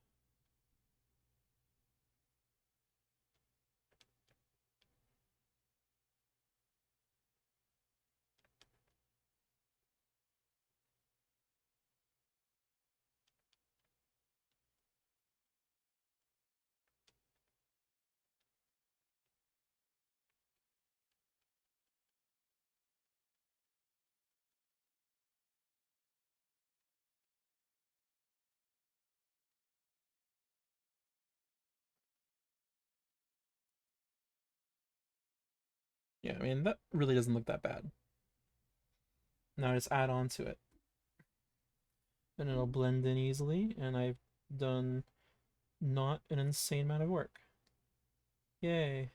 Yeah, I mean, that really doesn't look that bad. Now I just add on to it. And it'll blend in easily, and I've done not an insane amount of work. Yay.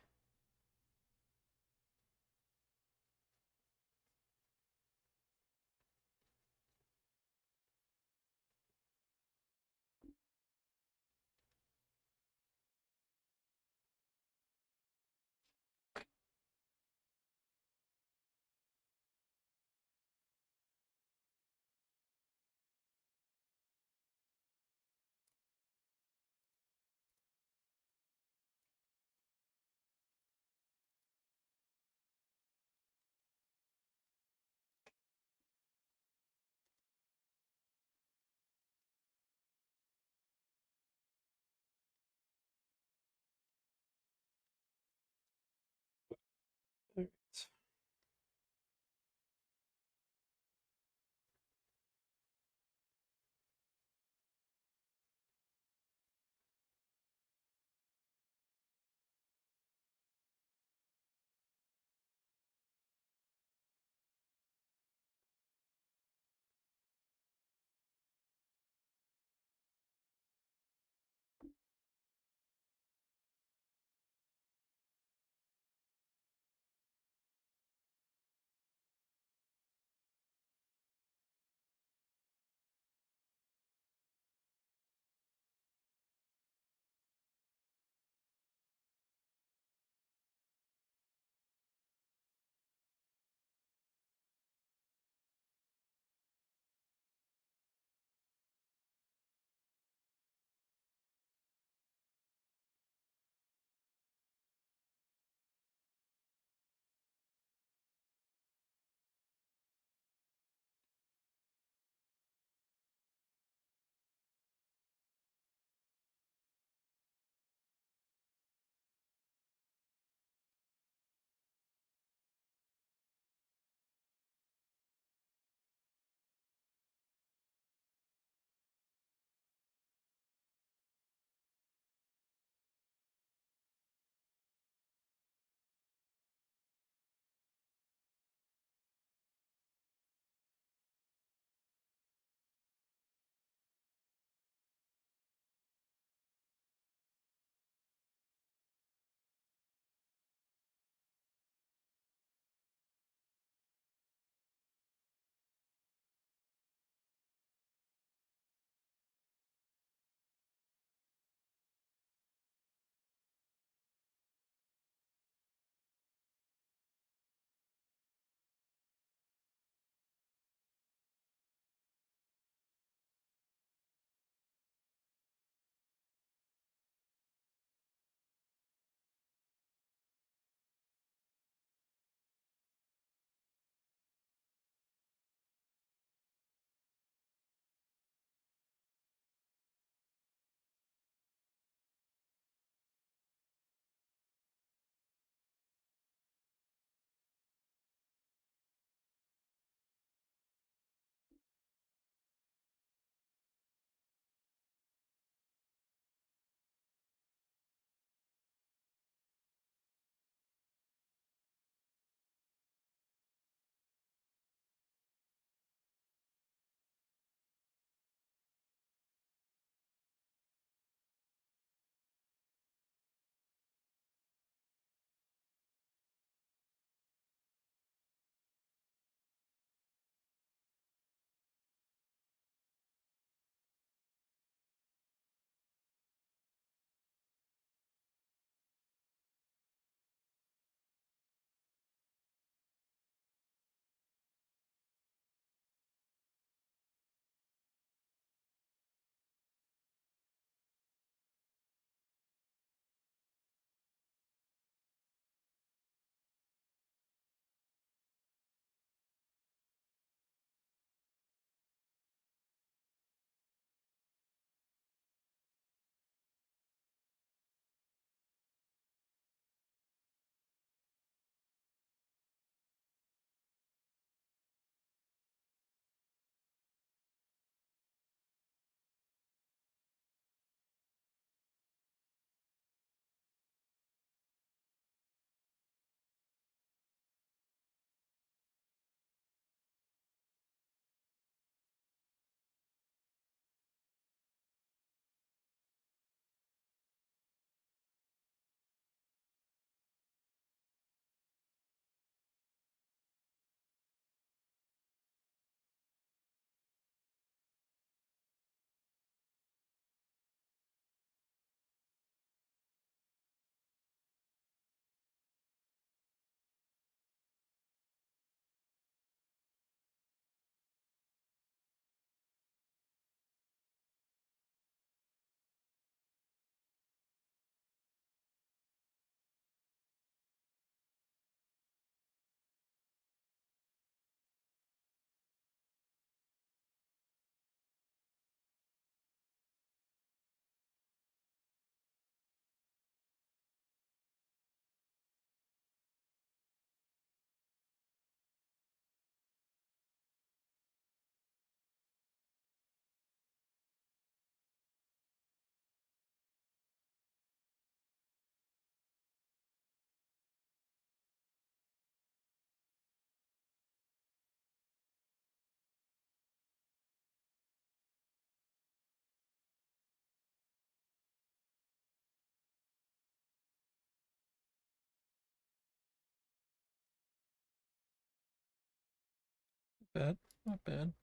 bad. Not bad.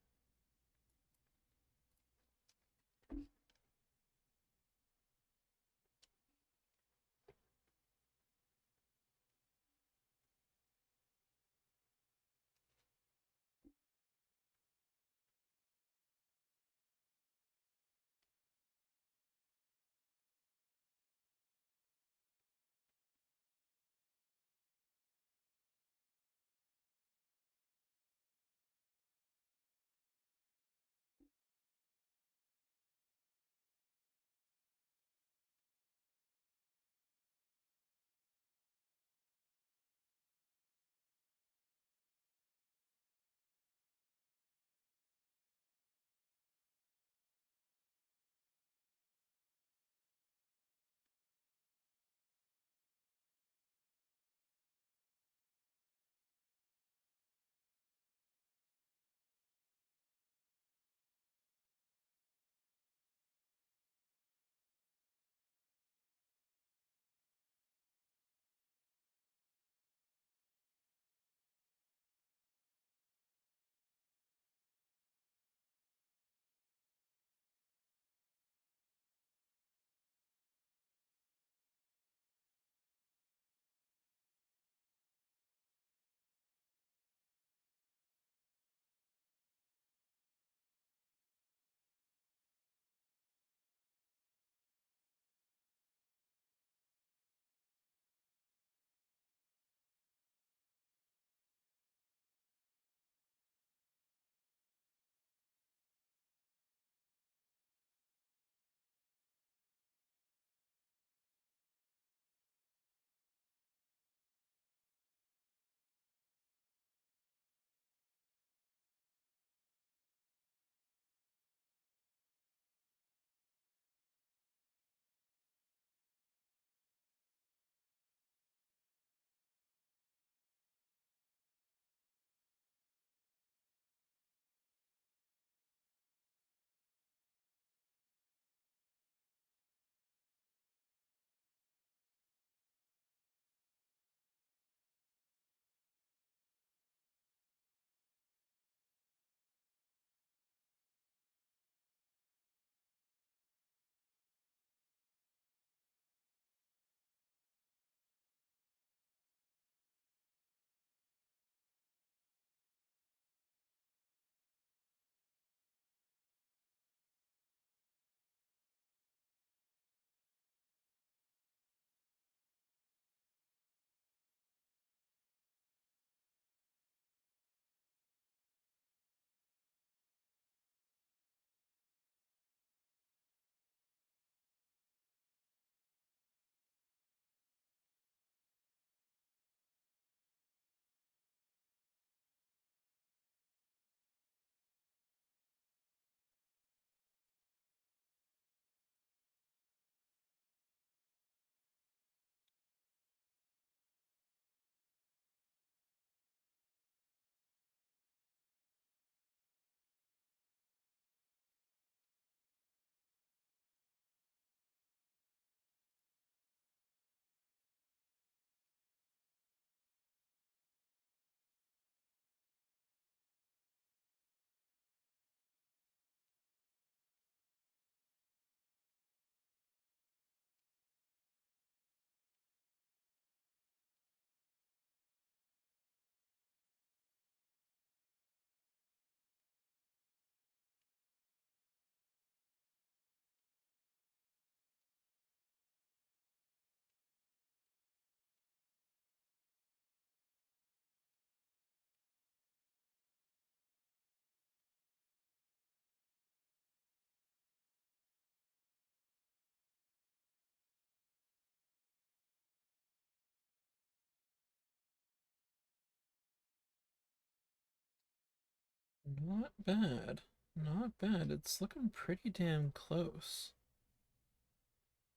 Not bad. Not bad. It's looking pretty damn close.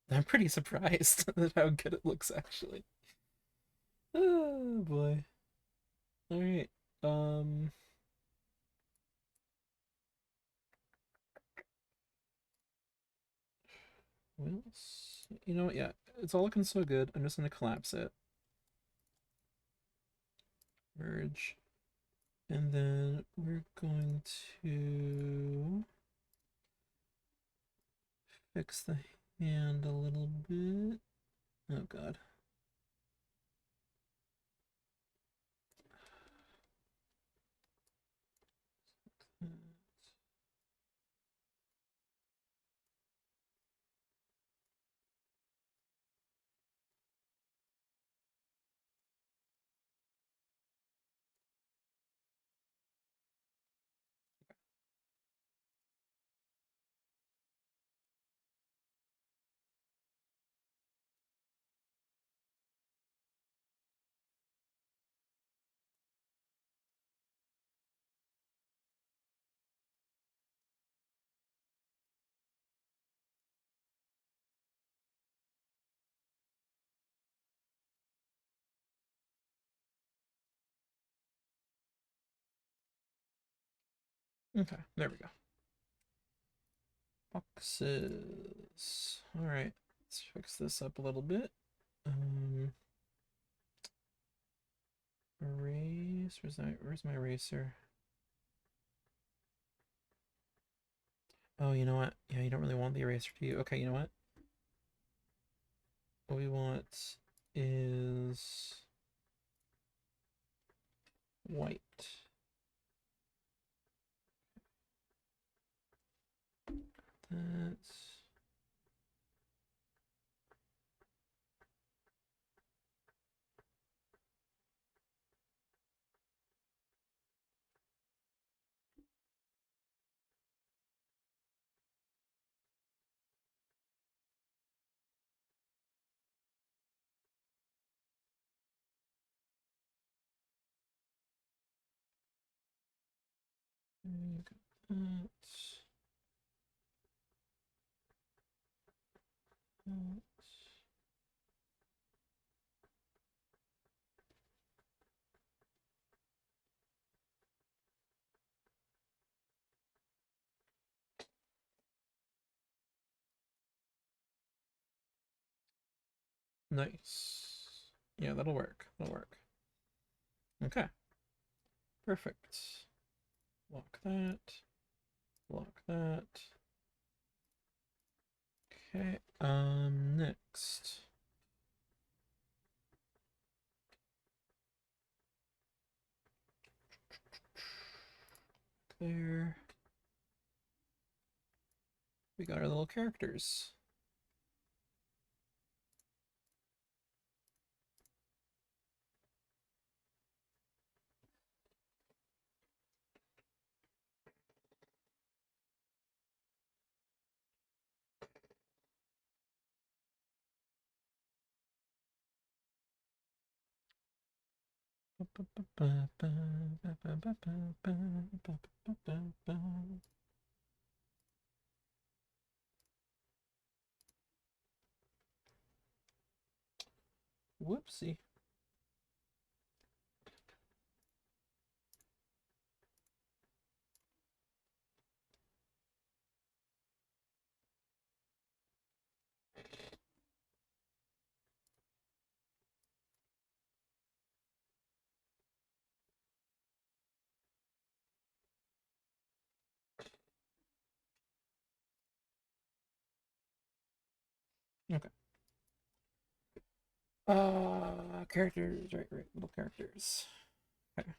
I'm pretty surprised at how good it looks, actually. Oh boy. Alright. Um. Well, you know what? Yeah, it's all looking so good. I'm just gonna collapse it. Merge. And then we're going to fix the hand a little bit. Oh god. Okay, there we go. Boxes. All right, let's fix this up a little bit. Erase. Where's my eraser? Oh, you know what? Yeah, you don't really want the eraser, do you? Okay, you know what? What we want is white. That's that. Nice. Yeah, that'll work. That'll work. Okay. Perfect. Lock that. Lock that. Okay. Next. There. We got our little characters. Whoopsie. Okay. Characters, right, little characters. Okay.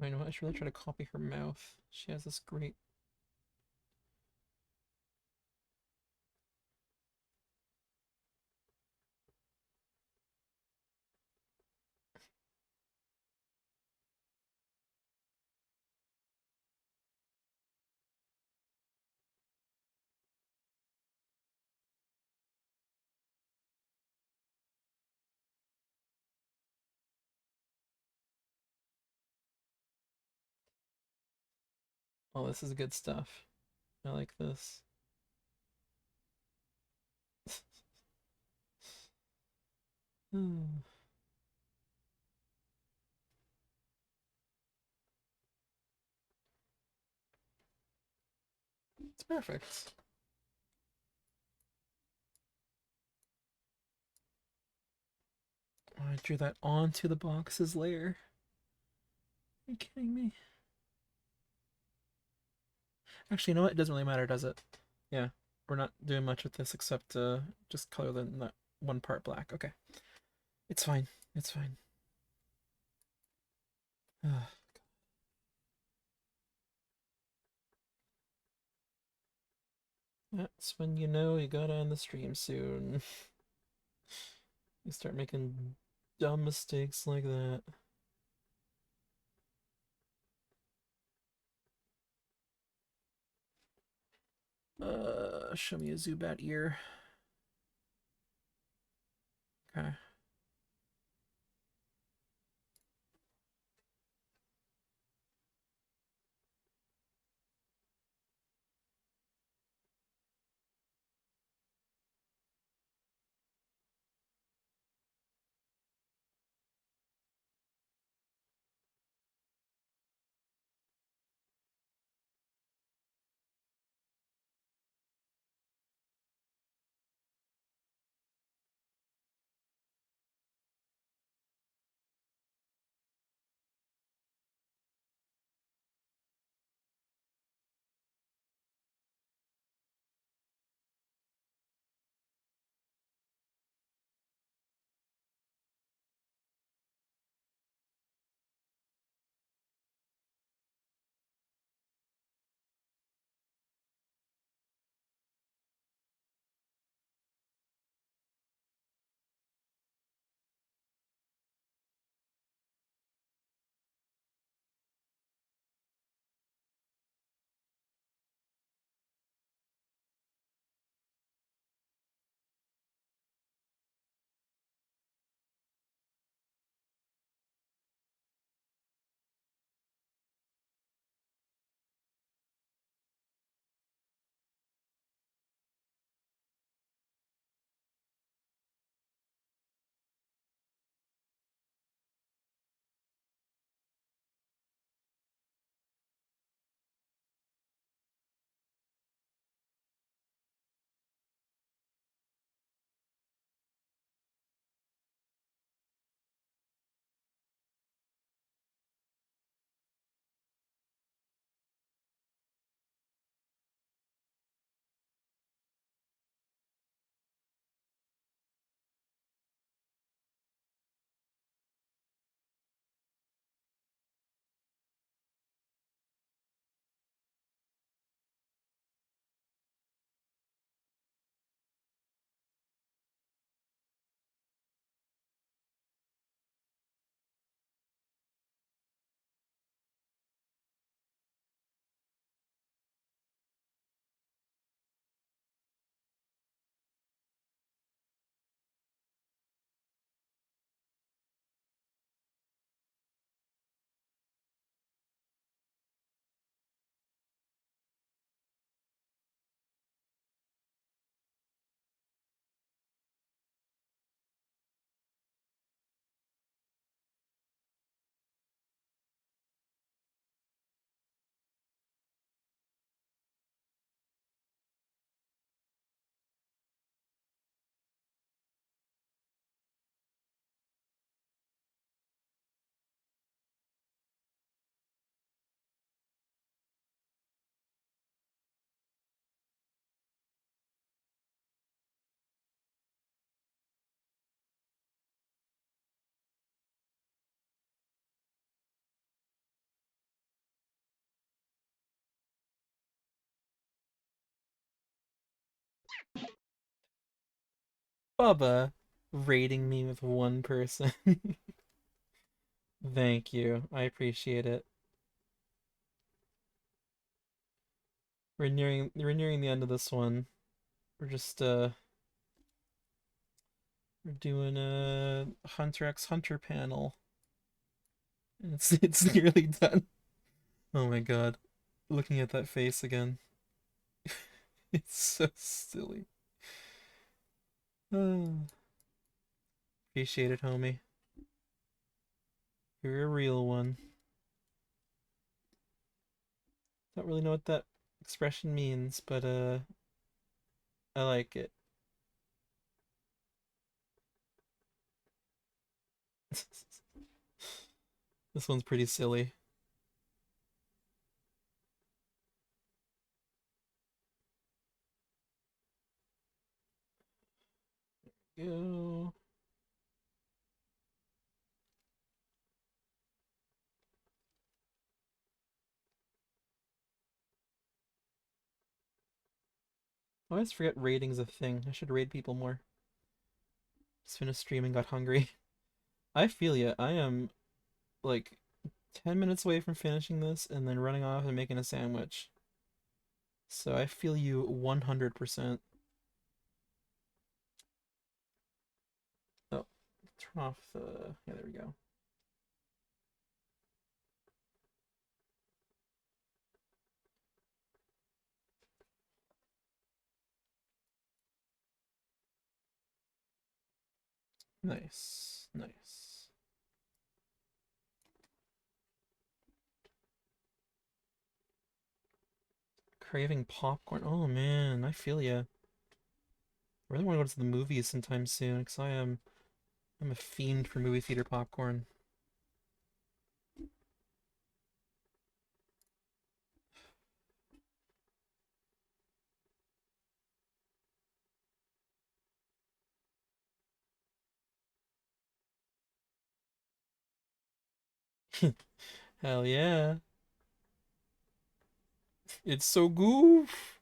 I know, I should really try to copy her mouth. She has this great. Oh, this is good stuff. I like this. It's perfect. Oh, I drew that onto the box's layer. Are you kidding me? Actually, you know what? It doesn't really matter, does it? Yeah, we're not doing much with this except just color that one part black. Okay. It's fine. It's fine. That's when you know you gotta end the stream soon. You start making dumb mistakes like that. Show me a Zubat ear. Okay. Bubba rating me with one person. Thank you. I appreciate it. We're nearing the end of this one. We're just we're doing a Hunter x Hunter panel. And it's nearly done. Oh my god. Looking at that face again. It's so silly. Appreciate it, homie. You're a real one. Don't really know what that expression means, but I like it. This one's pretty silly. Go. I always forget rating's a thing. I should rate people more. Just finished streaming, got hungry. I feel ya. I am like 10 minutes away from finishing this and then running off and making a sandwich. So I feel you 100%. Oh, turn off the... Yeah, there we go. Nice, nice. Craving popcorn. Oh man, I feel ya. I really want to go to the movies sometime soon because I'm a fiend for movie theater popcorn. Hell yeah. It's so goof.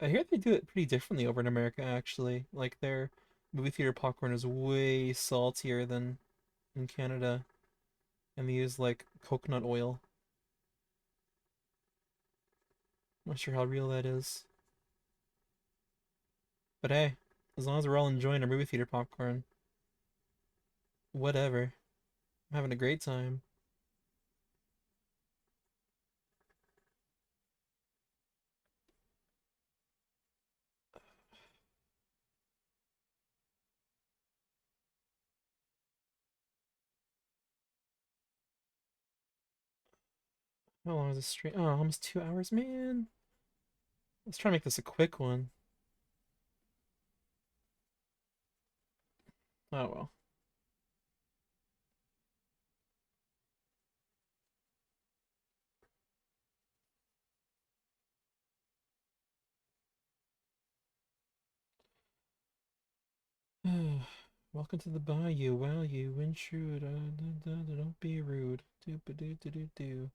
I hear they do it pretty differently over in America, actually. Like, their movie theater popcorn is way saltier than in Canada, and they use, like, coconut oil. Not sure how real that is. But hey, as long as we're all enjoying our movie theater popcorn, whatever. I'm having a great time. How long is this stream? Oh, almost 2 hours, man. Let's try to make this a quick one. Oh well. Welcome to the bayou. Wow, you intrude. Don't be rude. Do ba do do do do.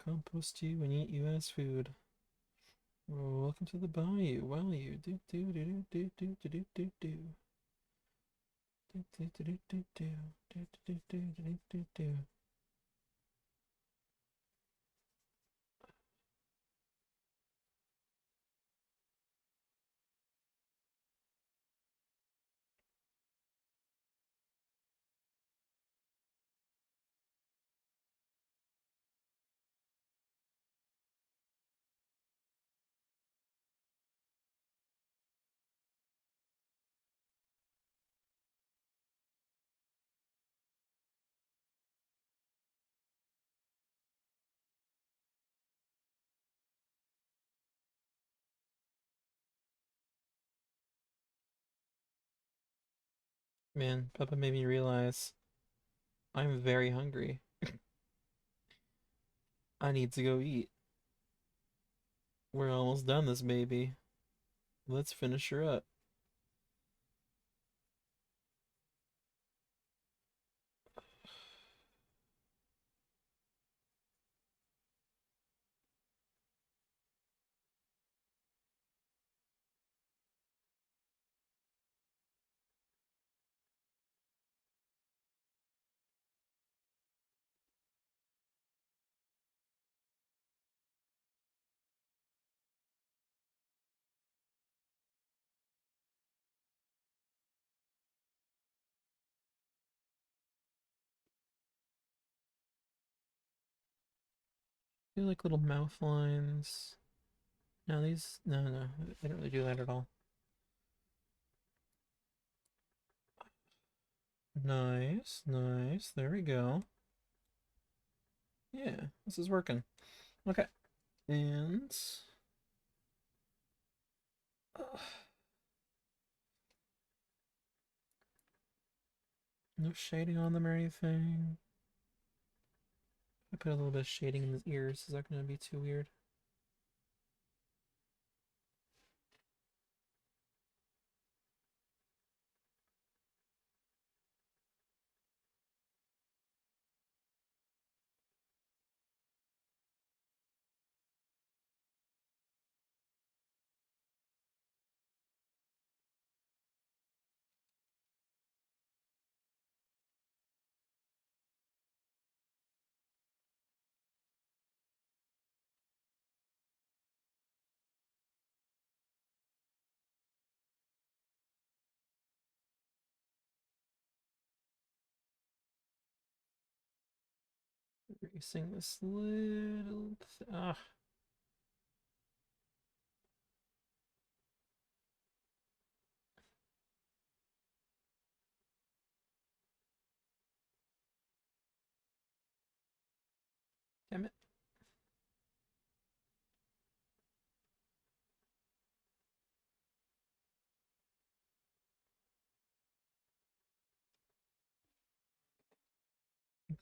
Compost you and eat you as food. Welcome to the bayou. Wow, you do do do do do do do do do. Do do do do do do do do do do do do. Man, Papa made me realize I'm very hungry. I need to go eat. We're almost done this baby. Let's finish her up. Do like little mouth lines. No, these, no, they don't really do that at all. Nice, nice. There we go. Yeah, this is working. Okay. And no shading on them or anything. I put a little bit of shading in his ears. Is that going to be too weird? Erasing this little. Ah. Damn it.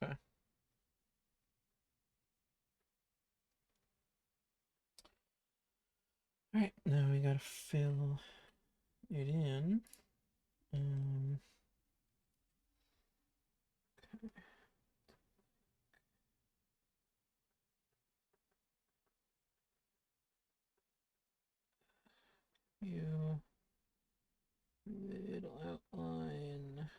Okay. Alright, now we gotta fill it in. You little outline.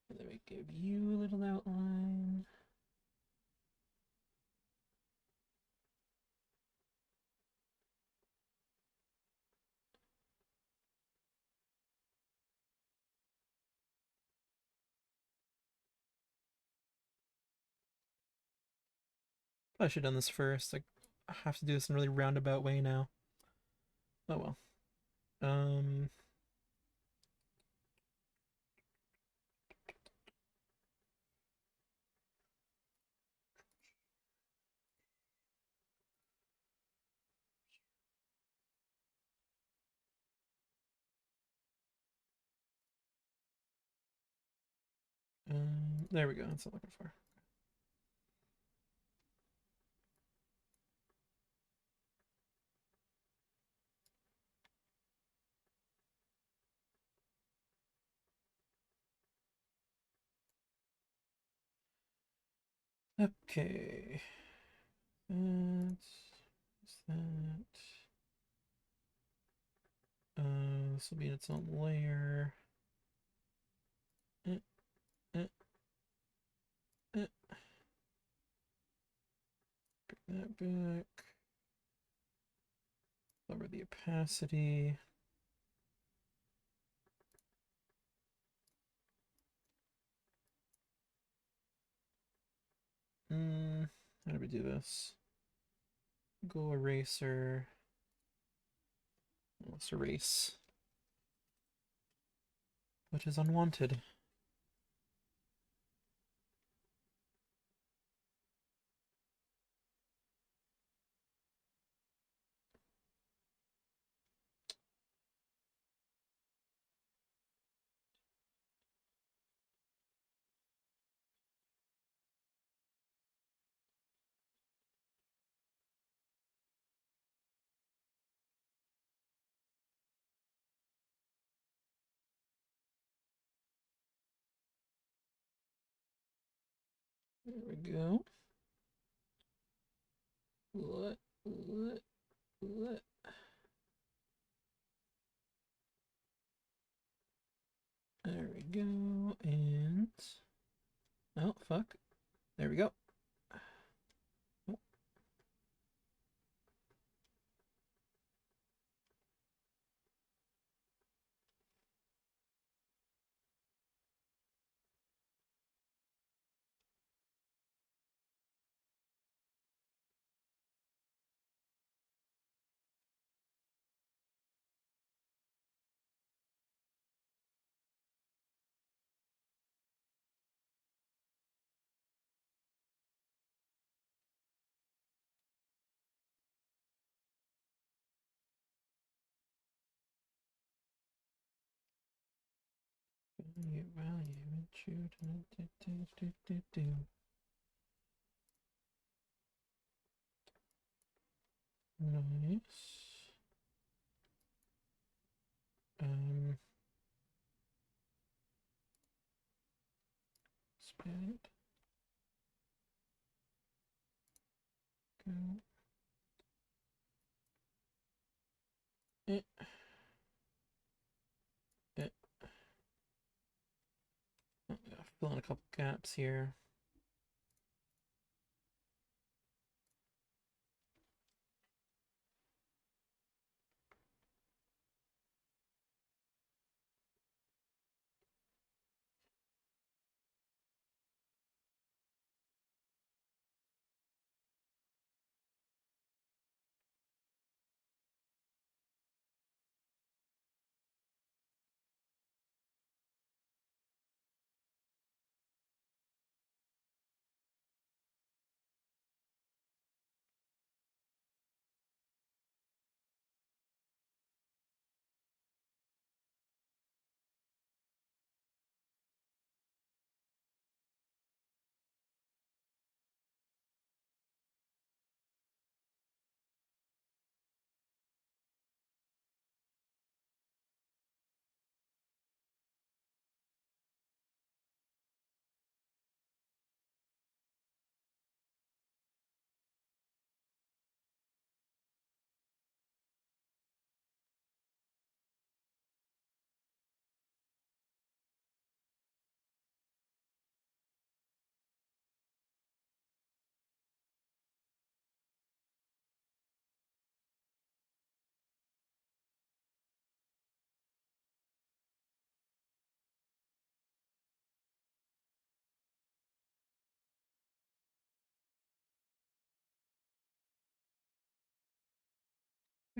And then we give you a little outline. I should have done this first. I have to do this in a really roundabout way now. Oh well. Um. There we go. That's what I'm looking for. Okay. That's that. This will be its own layer. Eh, eh, eh. Bring that back. Lower the opacity. How do we do this? Go eraser. Let's erase what is unwanted. There we go. Let. There we go. And oh fuck. There we go. Oh. Nice. Spit. Go. Eh. Eh. Oh, yeah, fill in a couple gaps here.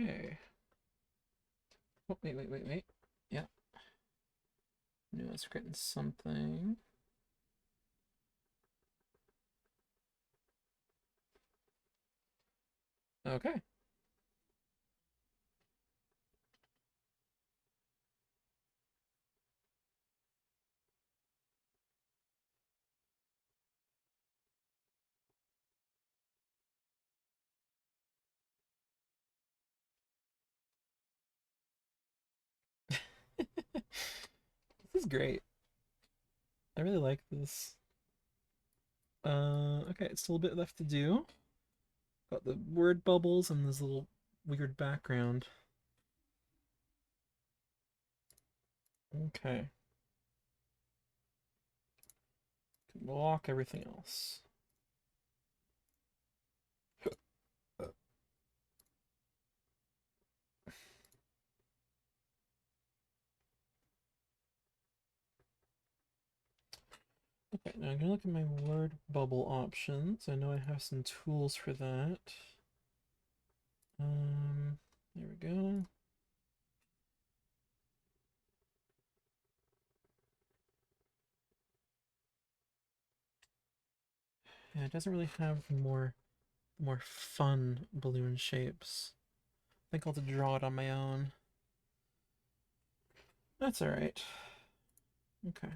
Okay. Oh, wait. Yeah. Knew I was creating something. Okay. This is great. I really like this. Okay, it's still a bit left to do. Got the word bubbles and this little weird background. Okay. Can block everything else. Okay, now I'm gonna look at my word bubble options. I know I have some tools for that. There we go. Yeah, it doesn't really have more fun balloon shapes. I think I'll have to draw it on my own. That's all right. Okay.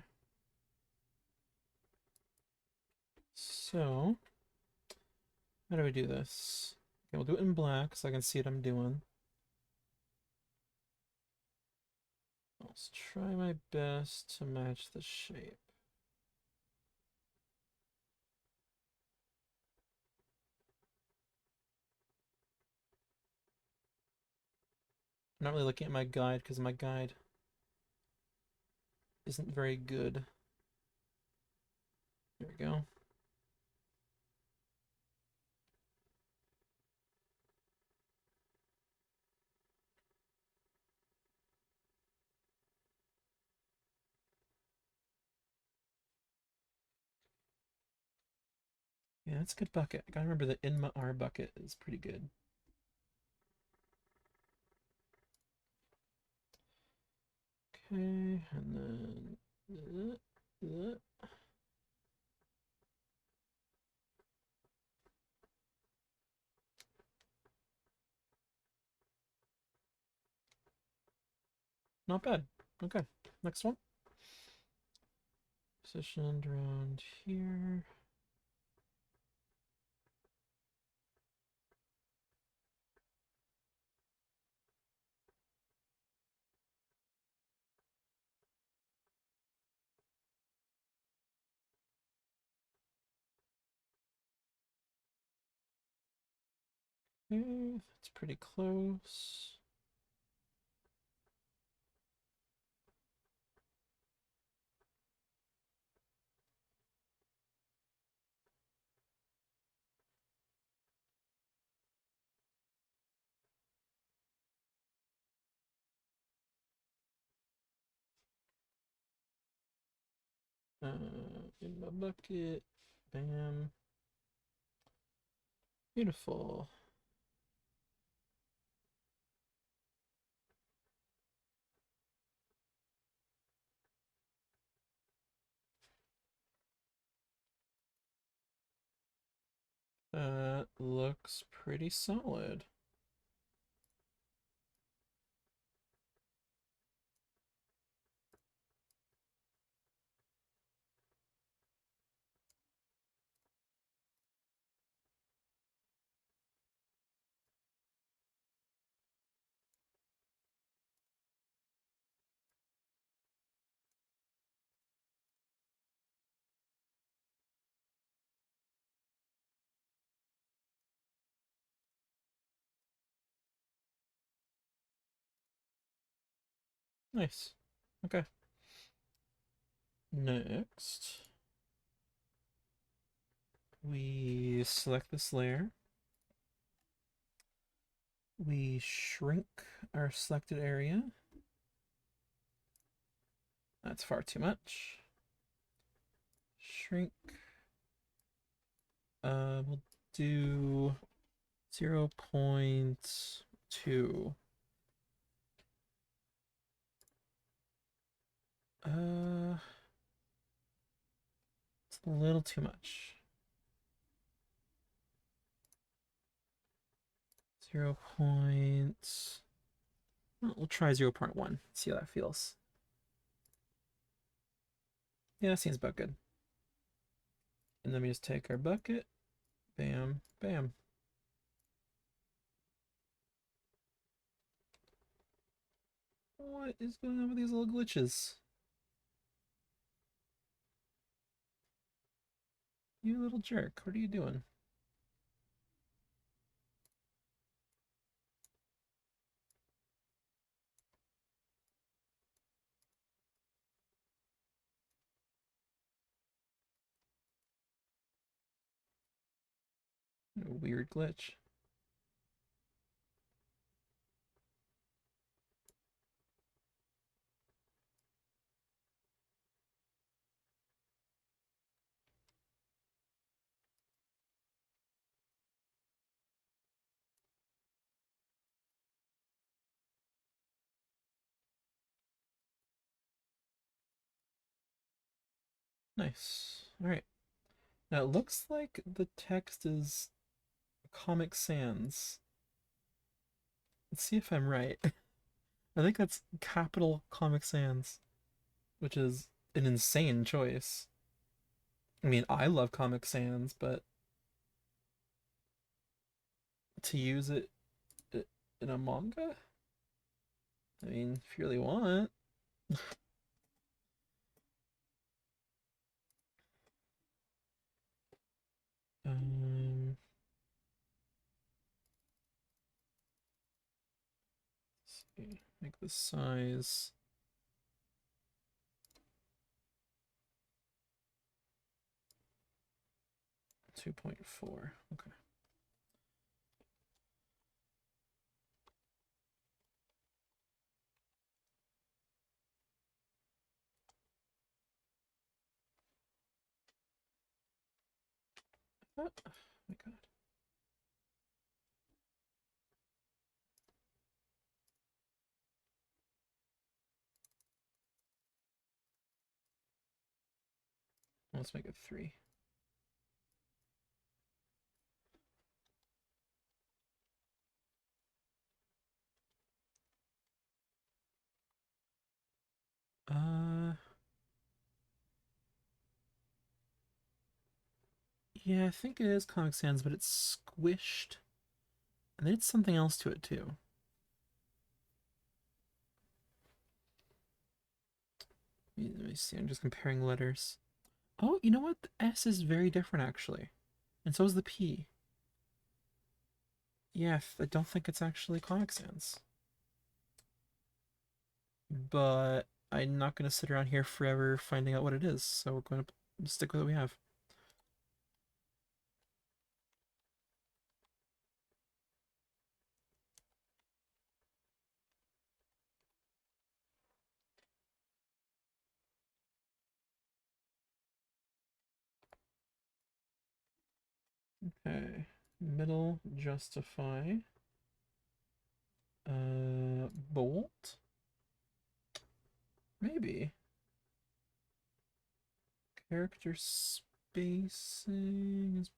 So, how do we do this? Okay, we'll do it in black so I can see what I'm doing. Let's try my best to match the shape. I'm not really looking at my guide because my guide isn't very good. There we go. Yeah, that's a good bucket. I gotta remember the Inma R bucket is pretty good. Okay, and then not bad. Okay, next one. Positioned around here. Okay, that's pretty close. In my bucket. Bam. Beautiful. That looks pretty solid. Nice. Okay. Next, we select this layer. We shrink our selected area. That's far too much. Shrink. We'll do 0.2. It's a little too much. 0. Well, we'll try 0.1. See how that feels. Yeah, that seems about good. And then we just take our bucket. Bam, bam. What is going on with these little glitches? You little jerk, what are you doing? A weird glitch. Nice. Alright. Now it looks like the text is Comic Sans. Let's see if I'm right. I think that's capital Comic Sans, which is an insane choice. I mean, I love Comic Sans, but to use it in a manga? I mean, if you really want. Um, let's see, make the size 2.4. Okay. Oh my god. Let's make it 3. Uh, Yeah, I think it is Comic Sans, but it's squished. And then it's something else to it too. Let me see, I'm just comparing letters. Oh, you know what? The S is very different actually. And so is the P. Yeah, I don't think it's actually Comic Sans. But I'm not going to sit around here forever finding out what it is, so we're going to stick with what we have. 'Kay. Middle, justify. Bolt? Maybe. Character spacing is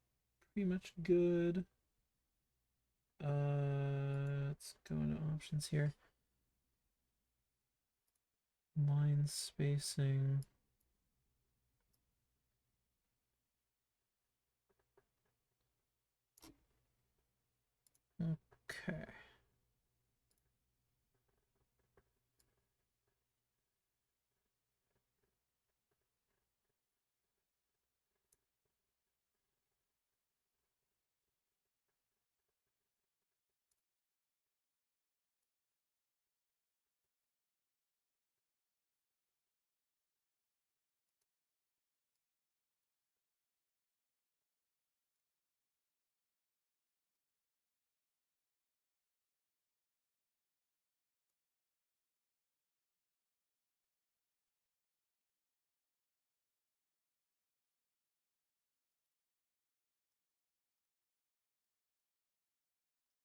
pretty much good. Let's go into options here. Line spacing. Okay.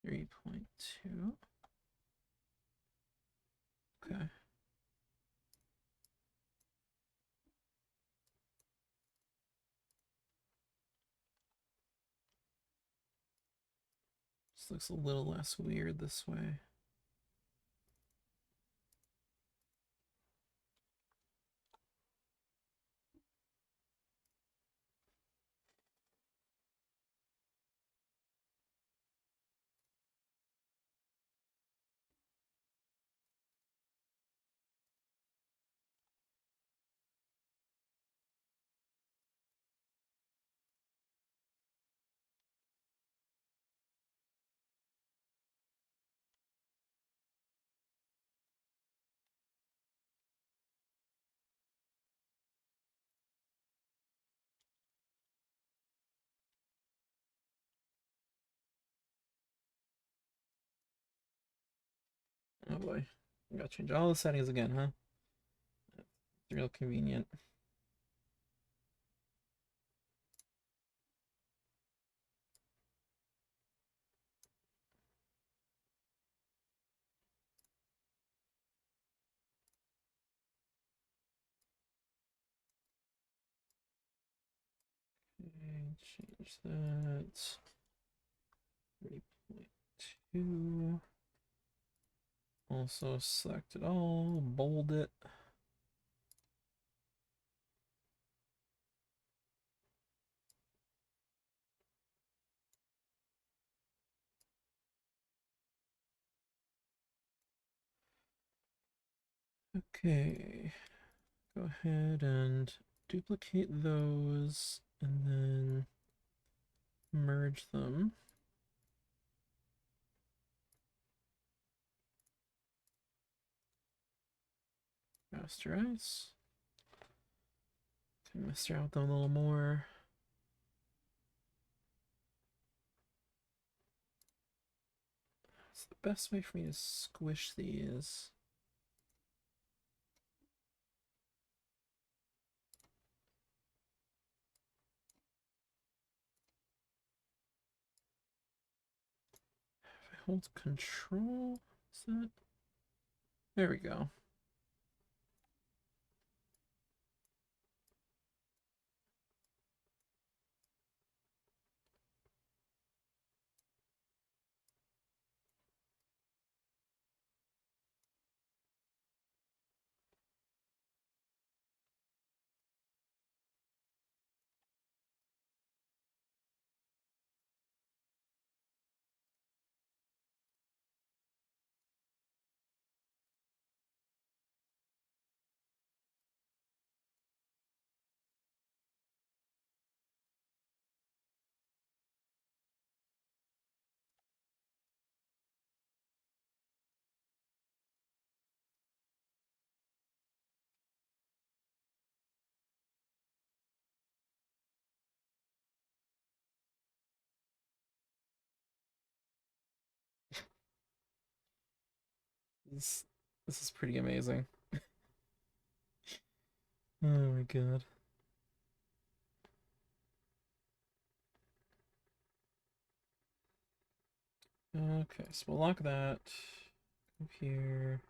.2. Okay. This looks a little less weird this way. Oh boy. I gotta change all the settings again, huh? It's real convenient. Okay, change that. 3.2. Also select it all, bold it. Okay, go ahead and duplicate those and then merge them. Rasterize. Can master out them a little more. It's the best way for me to squish these. If I hold control, is that? There we go. This, this is pretty amazing. Oh my god. Okay, so we'll lock that. Go here.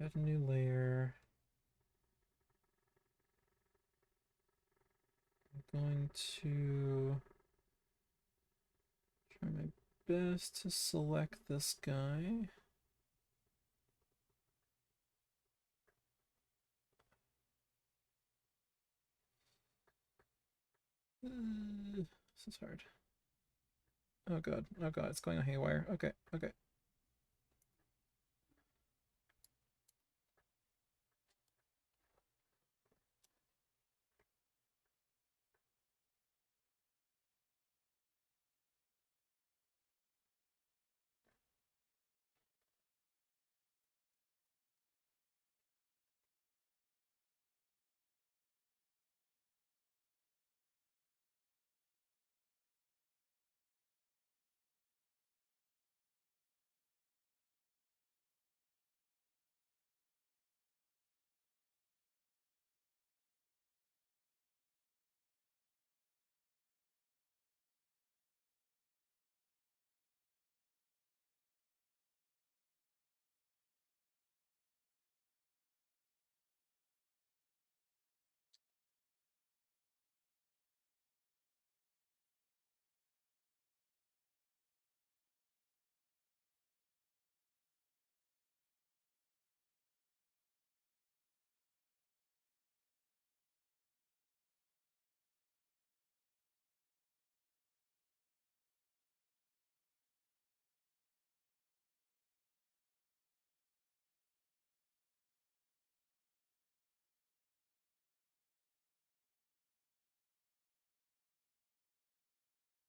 Add a new layer. I'm going to try my best to select this guy. This is hard. Oh god, it's going on haywire. Okay, okay.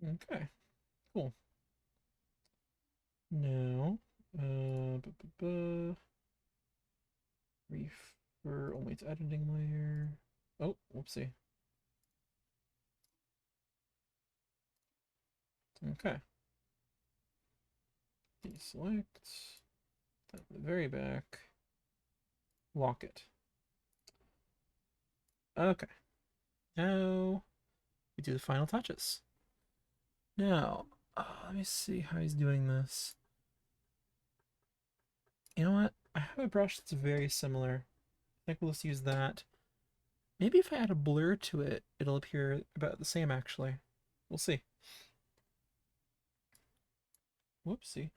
Okay, cool. Now, refer only to editing layer. Oh, whoopsie. Okay. Deselect. At the very back. Lock it. Okay. Now we do the final touches. Now, let me see how he's doing this. You know what? I have a brush that's very similar. I think we'll just use that. Maybe if I add a blur to it, it'll appear about the same actually. We'll see. Whoopsie.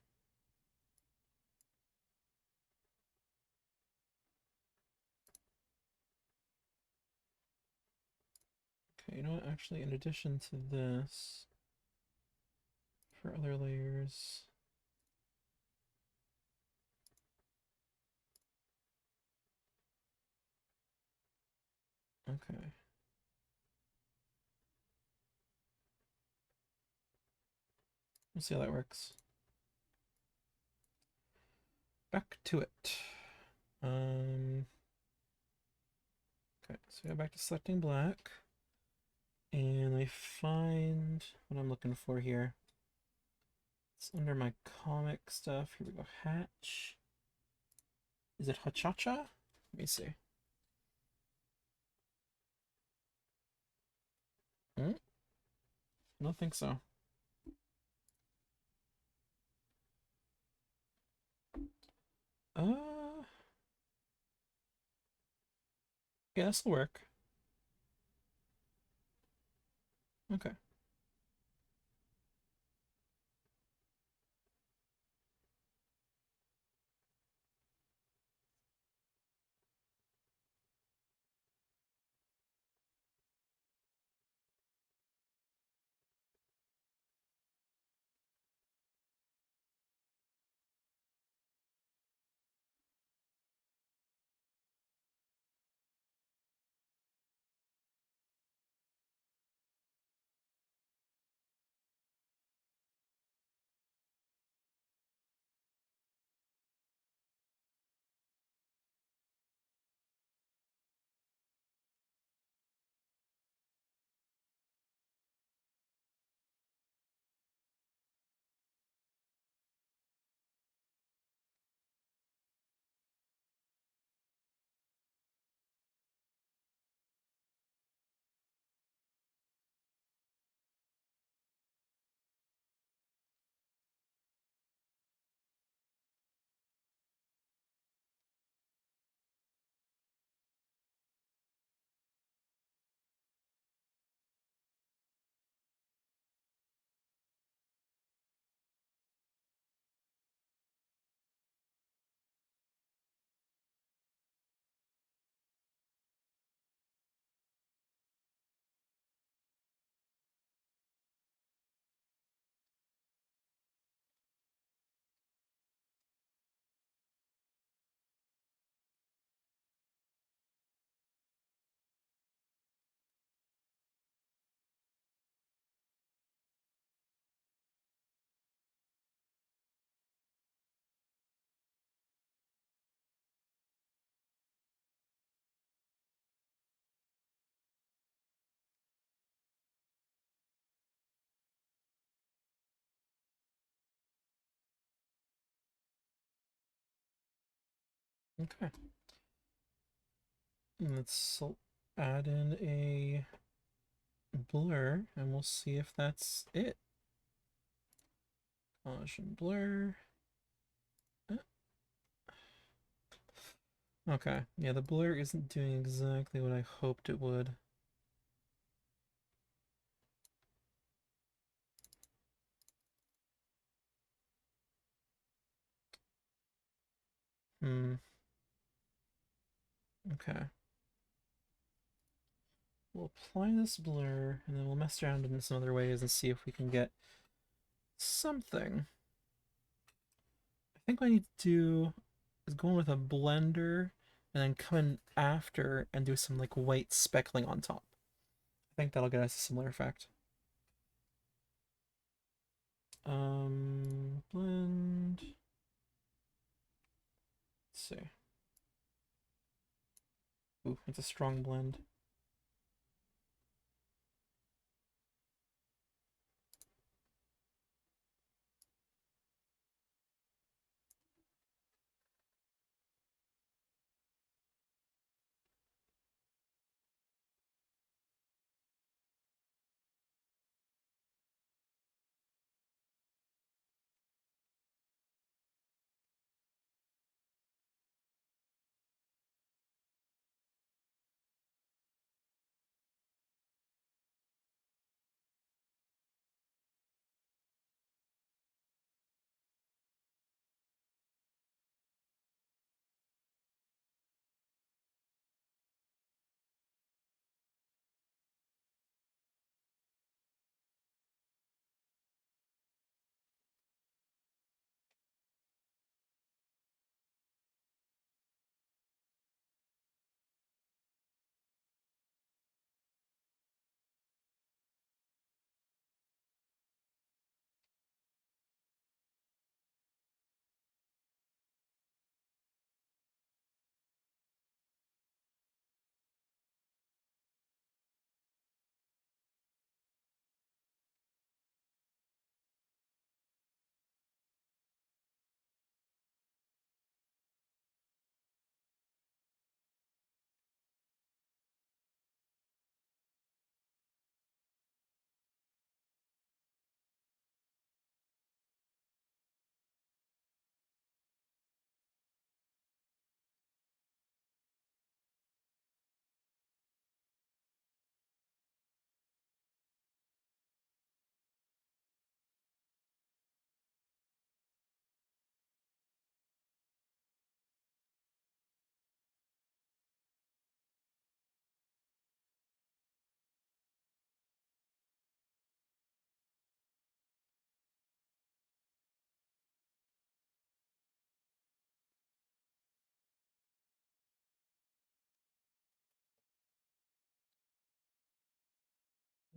Okay, you know what? Actually, in addition to this, for other layers, okay. We'll see how that works. Back to it. Okay, so go back to selecting black. And I find what I'm looking for here. It's under my comic stuff. Here we go. Hatch. Is it Hachacha? Let me see. Hmm? I don't think so. Uh, yeah, this will work. Okay. Okay. Let's add in a blur and we'll see if that's it. Gaussian blur. Okay, yeah, the blur isn't doing exactly what I hoped it would. Hmm. Okay. We'll apply this blur, and then we'll mess around in some other ways and see if we can get something. I think what I need to do is go in with a blender and then come in after and do some like white speckling on top. I think that'll get us a similar effect. Blend. Let's see. Ooh, it's a strong blend.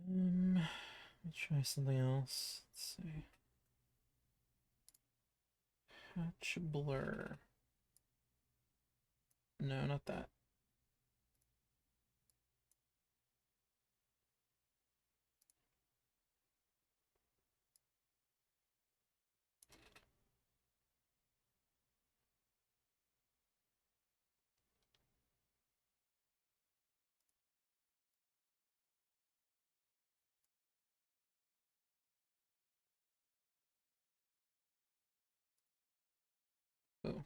Let me try something else. Let's see. Patch blur. No, not that. Oh.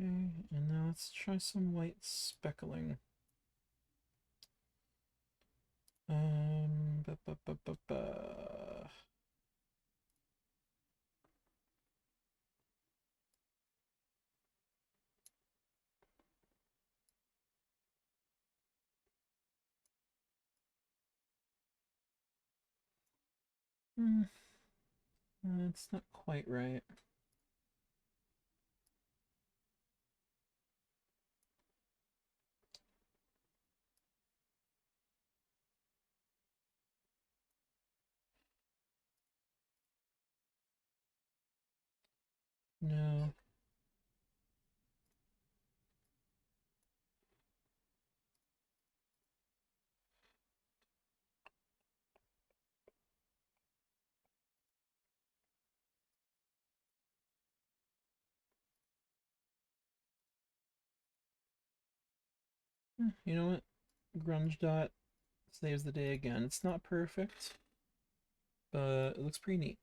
Okay, and now let's try some white speckling. Ba, ba, ba, ba, ba. Hmm. It's not quite right. No. You know what? Grunge Dot saves the day again. It's not perfect, but it looks pretty neat.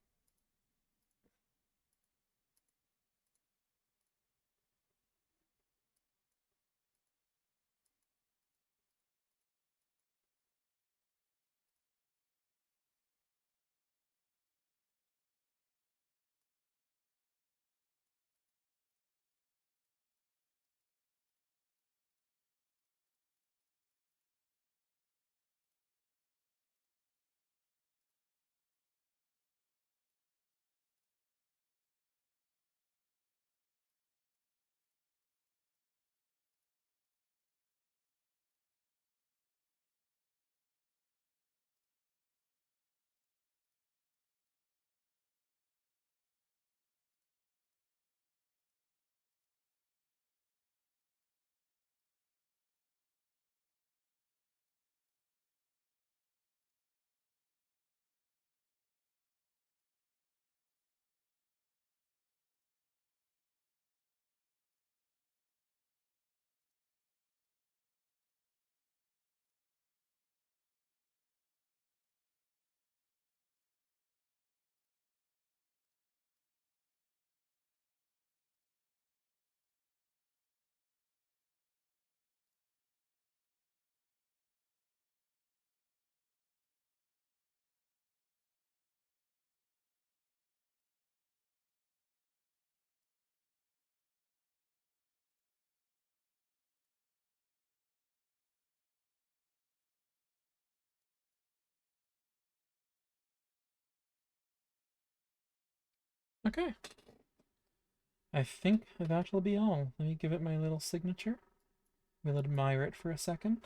Okay. I think that'll be all. Let me give it my little signature. We'll admire it for a second.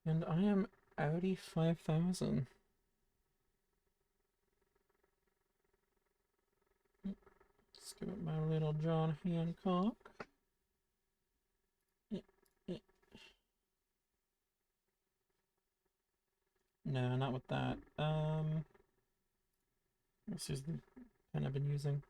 And I am Audi 5000. Let's give it my little John Hancock. No, not with that. This is the pen I've been using.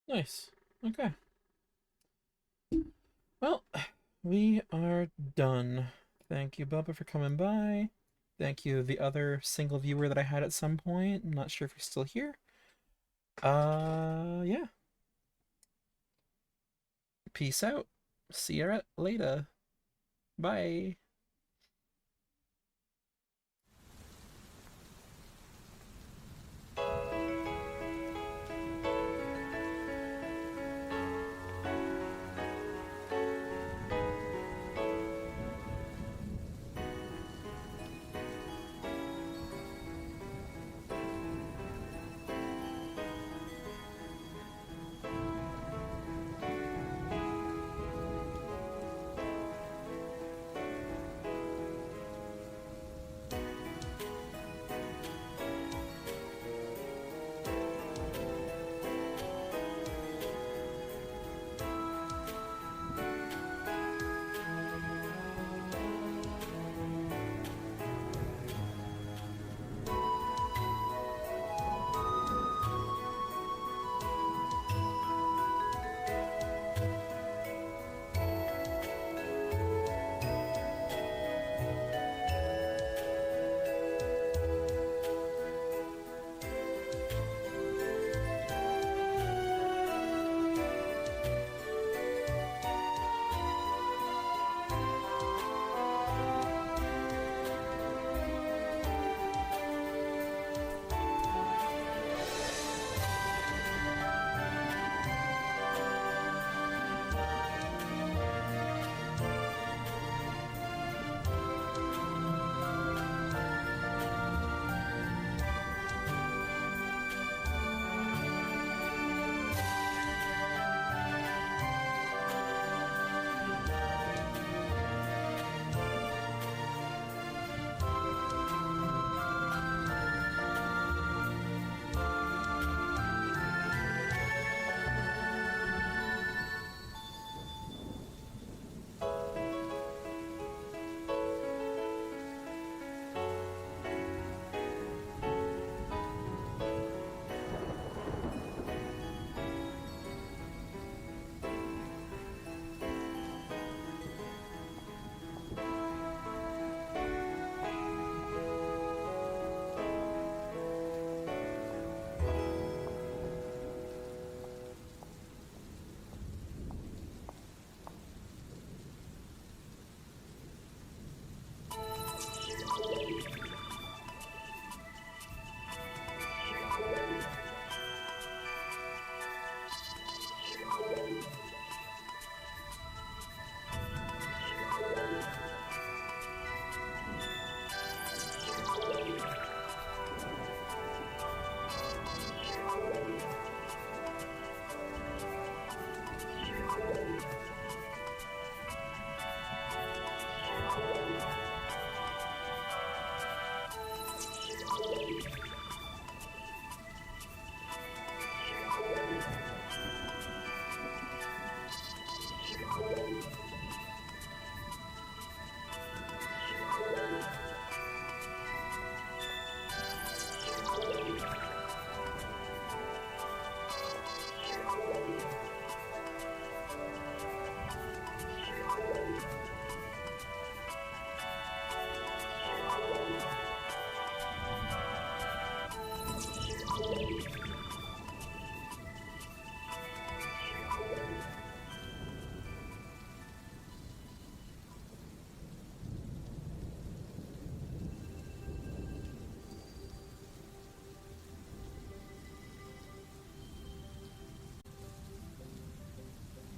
Nice. Okay. Well, we are done. Thank you, Bubba, for coming by. Thank you, the other single viewer that I had at some point. I'm not sure if you're still here. Yeah. Peace out. See you later. Bye.